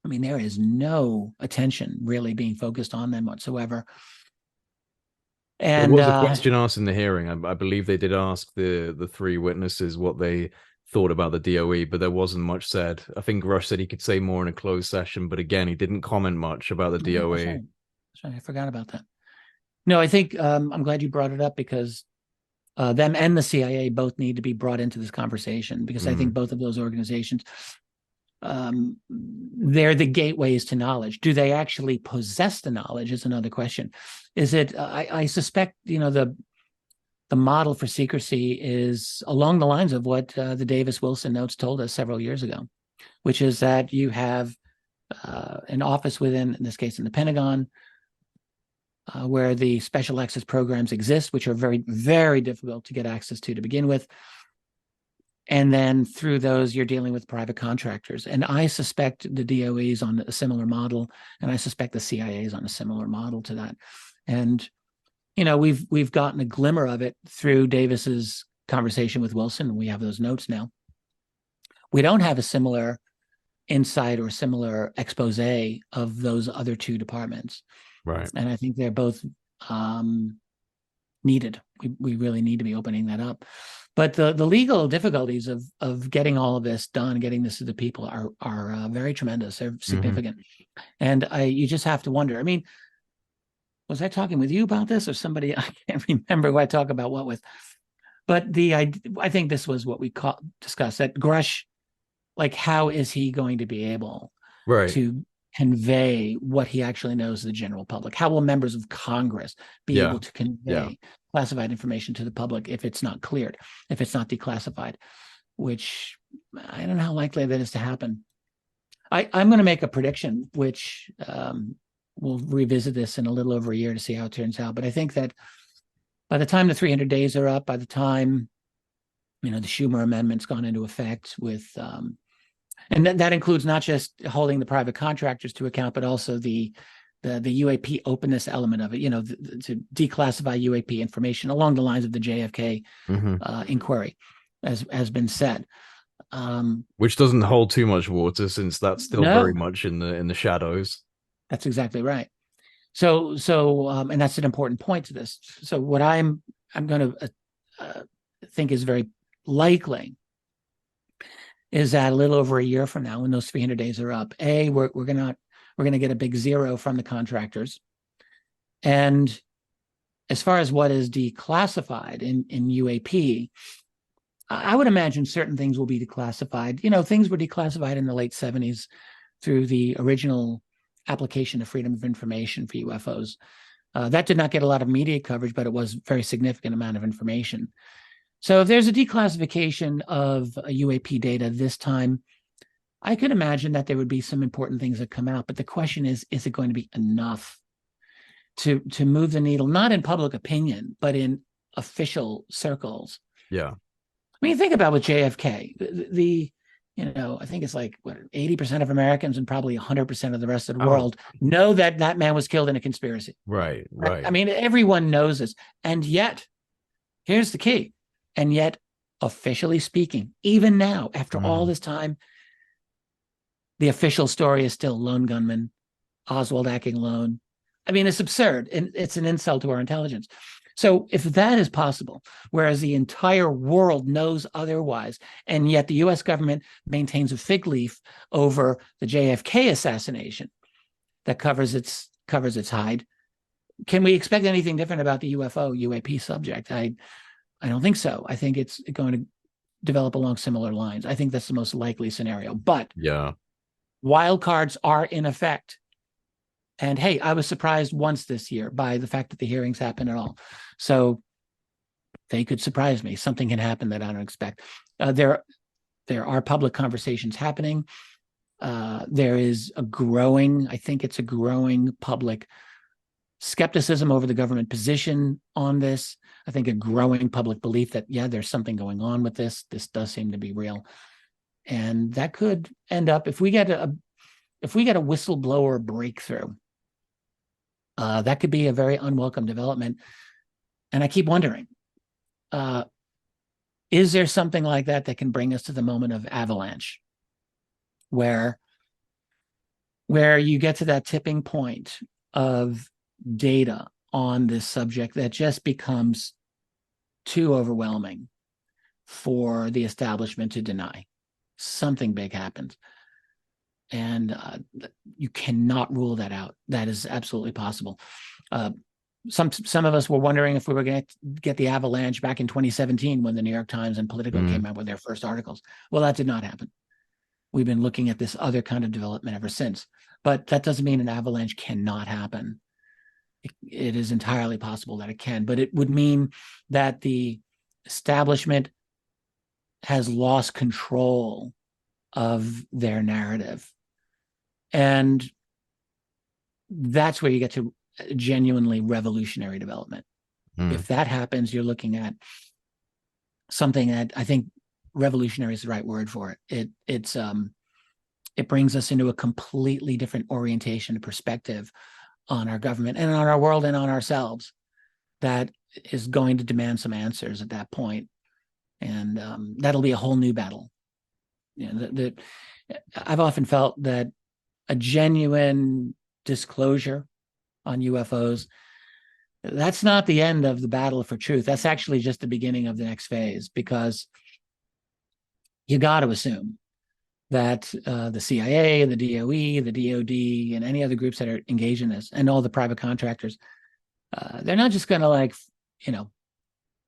I mean, there is no attention really being focused on them whatsoever. And there was a question asked in the hearing. I believe they did ask the 3 witnesses what they thought about the DOE, but there wasn't much said. I think Rush said he could say more in a closed session, but again, he didn't comment much about the DOE. That's right. I forgot about that. No, I think I'm glad you brought it up because them and the CIA both need to be brought into this conversation because I think both of those organizations, they're the gateways to knowledge. Do they actually possess the knowledge is another question. Is it, I suspect, the model for secrecy is along the lines of what the Davis-Wilson notes told us several years ago, which is that you have an office within, in this case, in the Pentagon, where the special access programs exist, which are very, very difficult to get access to begin with. And then through those, you're dealing with private contractors. And I suspect the DOE is on a similar model, and I suspect the CIA is on a similar model to that. And we've gotten a glimmer of it through Davis's conversation with Wilson. We have those notes now. We don't have a similar insight or similar expose of those other two departments. Right. And I think they're both needed. We really need to be opening that up. But the legal difficulties of getting all of this done, getting this to the people are very tremendous. They're significant. And you just have to wonder. I mean, was I talking with you about this or somebody? I can't remember who I talk about what with. But I think this was what we discussed, that Grush, like, how is he going to be able to convey what he actually knows to the general public? How will members of Congress be able to convey classified information to the public if it's not cleared, if it's not declassified, which I don't know how likely that is to happen. I'm going to make a prediction, which we'll revisit this in a little over a year to see how it turns out. But I think that by the time the 300 days are up, by the time, the Schumer amendment's gone into effect with, and that includes not just holding the private contractors to account, but also the UAP openness element of it, to declassify UAP information along the lines of the JFK inquiry, as has been said. Which doesn't hold too much water, since that's still very much in the shadows. That's exactly right. So, and that's an important point to this. So, what I'm going to think is very likely is that a little over a year from now, when those 300 days are up, we're going to get a big zero from the contractors, and as far as what is declassified in UAP, I would imagine certain things will be declassified. Things were declassified in the late 70s through the original application of freedom of information for UFOs. That did not get a lot of media coverage, but it was a very significant amount of information. So if there's a declassification of UAP data this time, I could imagine that there would be some important things that come out. But the question is it going to be enough to move the needle, not in public opinion, but in official circles? Yeah. I mean, think about with JFK, I think it's like 80% of Americans and probably 100% of the rest of the world know that man was killed in a conspiracy. Right. I mean, everyone knows this. And yet, here's the key. And yet, officially speaking, even now, after all this time, the official story is still lone gunman, Oswald acting lone. I mean, it's absurd. And it's an insult to our intelligence. So if that is possible, whereas the entire world knows otherwise, and yet the U.S. government maintains a fig leaf over the JFK assassination that covers its hide, can we expect anything different about the UAP subject? I don't think so. I think it's going to develop along similar lines. I think that's the most likely scenario. But wild cards are in effect. And hey, I was surprised once this year by the fact that the hearings happen at all. So they could surprise me. Something can happen that I don't expect. There are public conversations happening. There is a growing public skepticism over the government position on this. I think a growing public belief that, there's something going on with this. This does seem to be real. And that could end up, if we get a whistleblower breakthrough, that could be a very unwelcome development. And I keep wondering, is there something like that can bring us to the moment of avalanche, where you get to that tipping point of data on this subject that just becomes too overwhelming for the establishment to deny? Something big happens. And you cannot rule that out. That is absolutely possible. Some of us were wondering if we were going to get the avalanche back in 2017 when the New York Times and Politico came out with their first articles. Well, that did not happen. We've been looking at this other kind of development ever since. But that doesn't mean an avalanche cannot happen. It is entirely possible that it can, but it would mean that the establishment has lost control of their narrative. And that's where you get to genuinely revolutionary development. If that happens, you're looking at something that I think revolutionary is the right word for it. It brings us into a completely different orientation and perspective on our government and on our world and on ourselves. that is going to demand some answers at that point. And that'll be a whole new battle. You know, I've often felt that a genuine disclosure on UFOs, that's not the end of the battle for truth. That's actually just the beginning of the next phase, because you got to assume that the CIA, the DOE, the DOD, and any other groups that are engaged in this, and all the private contractors, they're not just going to, like, you know,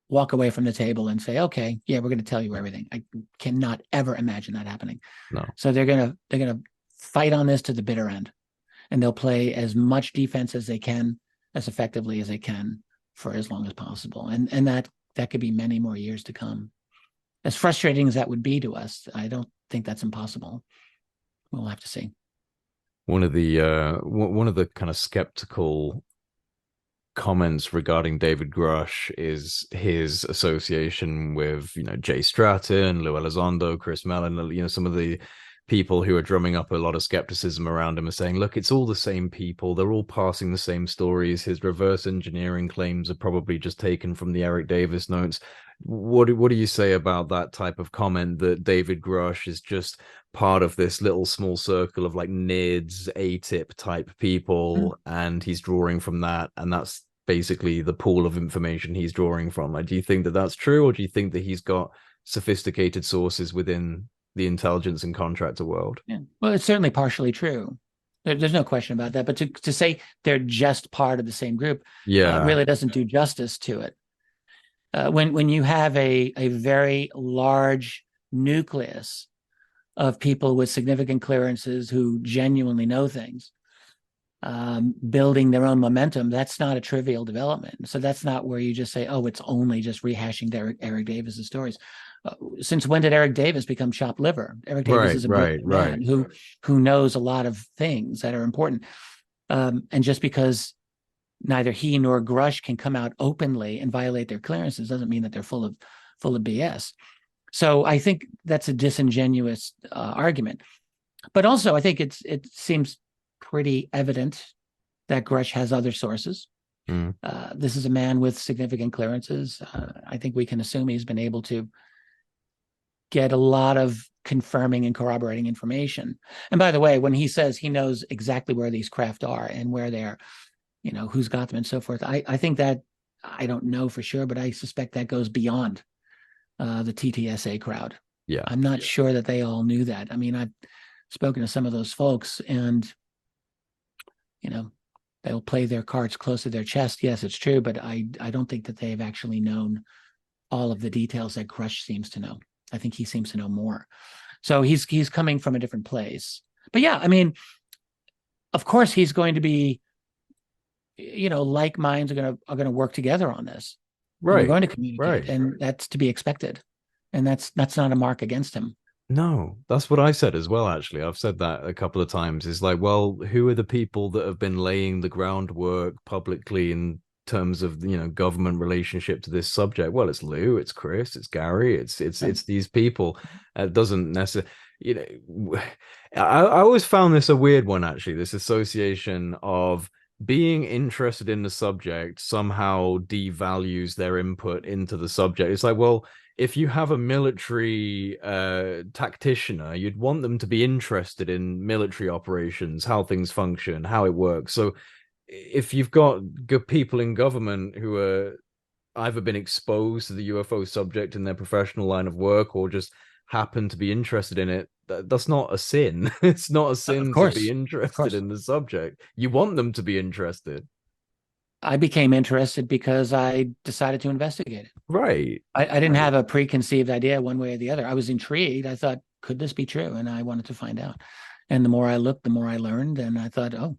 walk away from the table and say, okay, yeah, we're going to tell you everything. I cannot ever imagine that happening. No. So they're going to fight on this to the bitter end, and they'll play as much defense as they can, as effectively as they can, for as long as possible. And that could be many more years to come. As frustrating as that would be to us, I don't think that's impossible. We'll have to see. One of the kind of skeptical comments regarding David Grush is his association with, you know, Jay Stratton, Lou Elizondo, Chris Mellon, you know, some of the people who are drumming up a lot of skepticism around him are saying, look, it's all the same people. They're all passing the same stories. His reverse engineering claims are probably just taken from the Eric Davis notes. What do you say about that type of comment, that David Grush is just part of this little small circle of like NIDS, ATIP type people, and he's drawing from that, and that's basically the pool of information he's drawing from? Like, do you think that that's true, or do you think that he's got sophisticated sources within the intelligence and contractor world? Yeah. Well, it's certainly partially true. There's no question about that. But to say they're just part of the same group, really doesn't do justice to it. When you have a very large nucleus of people with significant clearances who genuinely know things, building their own momentum, that's not a trivial development. So that's not where you just say, oh, it's only just rehashing Eric Davis's stories. Since when did Eric Davis become chopped liver? Eric Davis is a brilliant man who knows a lot of things that are important. And just because neither he nor Grush can come out openly and violate their clearances doesn't mean that they're full of BS. So I think that's a disingenuous argument. But also, I think it seems pretty evident that Grush has other sources. This is a man with significant clearances. I think we can assume he's been able to get a lot of confirming and corroborating information. And by the way, when he says he knows exactly where these craft are and where they're, you know, who's got them and so forth, I think that, I don't know for sure, but I suspect that goes beyond the TTSA crowd. Yeah, I'm not sure that they all knew that. I mean, I've spoken to some of those folks, and, you know, they'll play their cards close to their chest. Yes, it's true, but I don't think that they've actually known all of the details that Grush seems to know. I think he seems to know more. So he's coming from a different place. But yeah, I mean, of course he's going to be, you know, like minds are going to work together on this. Right. We're going to communicate, and that's to be expected. And that's not a mark against him. No, that's what I said as well, actually. I've said that a couple of times. Is like, well, who are the people that have been laying the groundwork publicly in terms of, you know, government relationship to this subject? Well, it's Lou, it's Chris, it's Gary, it's these people. It doesn't necessarily, you know, I always found this a weird one, actually, this association of being interested in the subject somehow devalues their input into the subject. It's like, well, if you have a military tacticianer, you'd want them to be interested in military operations, how things function, how it works. So if you've got good people in government who are either been exposed to the UFO subject in their professional line of work or just happen to be interested in it, that's not a sin. It's not a sin to be interested in the subject. You want them to be interested. I became interested because I decided to investigate it. Right. I didn't have a preconceived idea one way or the other. I was intrigued. I thought, could this be true? And I wanted to find out. And the more I looked, the more I learned. And I thought, oh,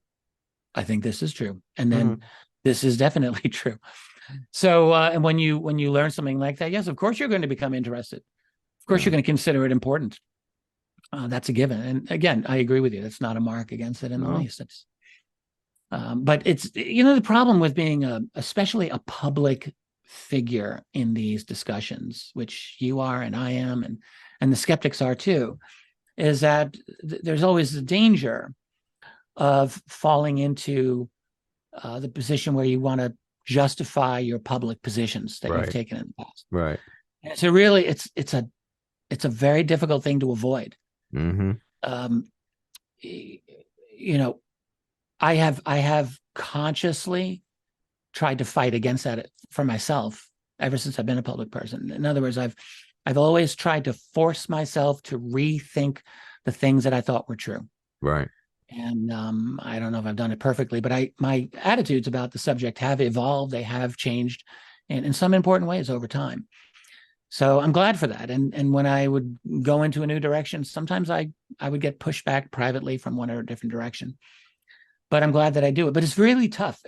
I think this is true. And then this is definitely true. So, and when you learn something like that, yes, of course, you're going to become interested. Of course, you're going to consider it important. That's a given. And again, I agree with you. That's not a mark against it in the least. It's, but it's, you know, the problem with being especially a public figure in these discussions, which you are and I am, and the skeptics are too, is that there's always the danger of falling into the position where you want to justify your public positions that Right. you've taken in the past. Right. And so really, it's a very difficult thing to avoid. Mm-hmm. You know, I have consciously tried to fight against that for myself ever since I've been a public person. In other words, I've always tried to force myself to rethink the things that I thought were true. Right. And I don't know if I've done it perfectly, but my attitudes about the subject have evolved. They have changed in some important ways over time. So I'm glad for that. And when I would go into a new direction, sometimes I would get pushed back privately from one or a different direction. But I'm glad that I do it. But it's really tough.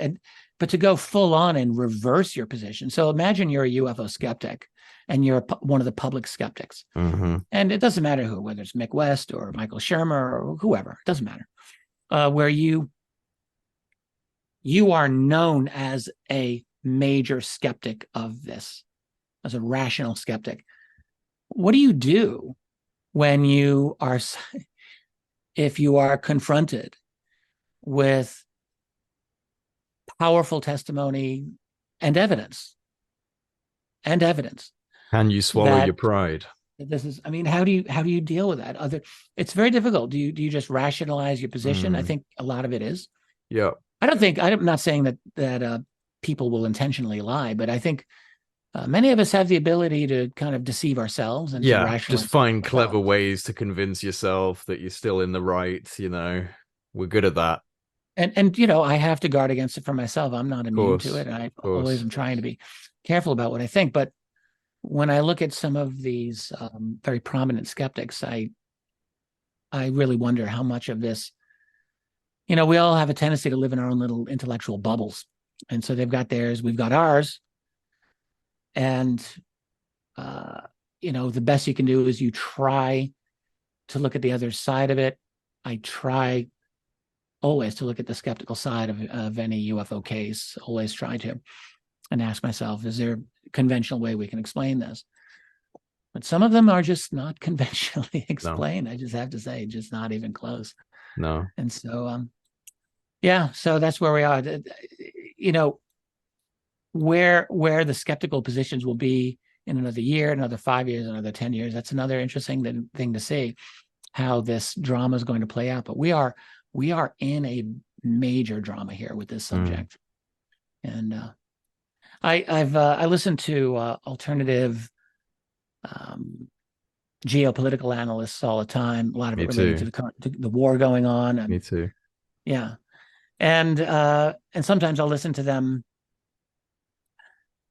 But to go full on and reverse your position. So imagine you're a UFO skeptic and you're one of the public skeptics. Mm-hmm. And it doesn't matter who, whether it's Mick West or Michael Shermer or whoever, it doesn't matter. Where you are known as a major skeptic of this, as a rational skeptic. What do you do when if you are confronted with powerful testimony and evidence? Can you swallow your pride? This is, I mean, how do you deal with that? It's very difficult. Do you just rationalize your position? I think a lot of it is. Yeah. I'm not saying that people will intentionally lie, but I think many of us have the ability to kind of deceive ourselves and to rationalize. Just find clever ways to convince yourself that you're still in the right. We're good at that. And I have to guard against it for myself. I'm not immune to it. I always am trying to be careful about what I think. But when I look at some of these very prominent skeptics, I really wonder how much of this, we all have a tendency to live in our own little intellectual bubbles. And so they've got theirs, we've got ours. And, the best you can do is you try to look at the other side of it. I try always to look at the skeptical side of any UFO case, always try to, and ask myself, is there a conventional way we can explain this? But some of them are just not conventionally explained. No. I just have to say, just not even close. No. And so, so that's where we are. Where the skeptical positions will be in another year, another 5 years, another 10 years. That's another interesting thing to see, how this drama is going to play out. But we are in a major drama here with this subject. And I listened to alternative geopolitical analysts all the time. A lot of it related to the war going on. And, Me too. Yeah, and sometimes I'll listen to them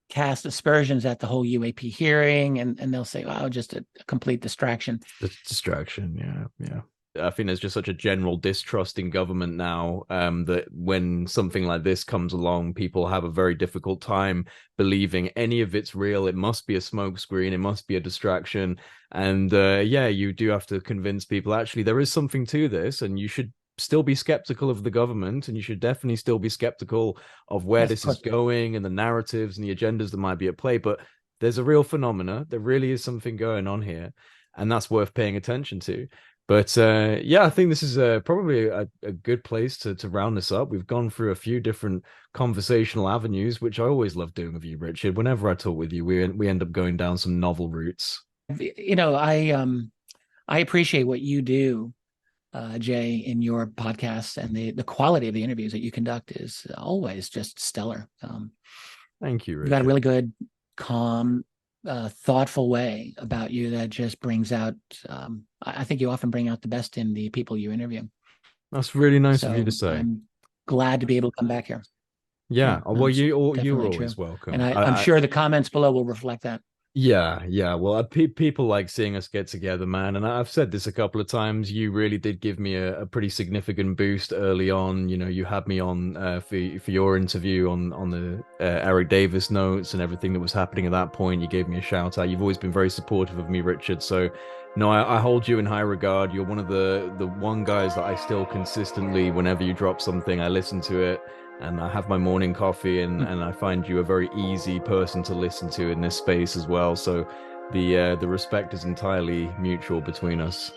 cast aspersions at the whole UAP hearing, and they'll say, "Wow, just a complete distraction." Distraction, yeah. I think there's just such a general distrust in government now that when something like this comes along, people have a very difficult time believing any of it's real. It must be a smokescreen. It must be a distraction. And you do have to convince people, actually, there is something to this, and you should still be skeptical of the government, and you should definitely still be skeptical of where this is going and the narratives and the agendas that might be at play. But there's a real phenomena. There really is something going on here, and that's worth paying attention to. But I think this is probably a good place to round this up. We've gone through a few different conversational avenues, which I always love doing with you, Richard. Whenever I talk with you, we end up going down some novel routes. I appreciate what you do, Jay, in your podcast, and the quality of the interviews that you conduct is always just stellar. Thank you, Richard. You've got a really good, calm, thoughtful way about you that just brings out, I think you often bring out the best in the people you interview. That's really nice of you to say. I'm glad to be able to come back here. Yeah, well, you're always welcome. And I'm sure the comments below will reflect that. Yeah. Well, people like seeing us get together, man. And I've said this a couple of times. You really did give me a pretty significant boost early on. You had me on for your interview on the Eric Davis notes and everything that was happening at that point. You gave me a shout out. You've always been very supportive of me, Richard. So, no, I hold you in high regard. You're one of the one guys that I still consistently, whenever you drop something, I listen to it. And I have my morning coffee, and I find you a very easy person to listen to in this space as well. So the respect is entirely mutual between us.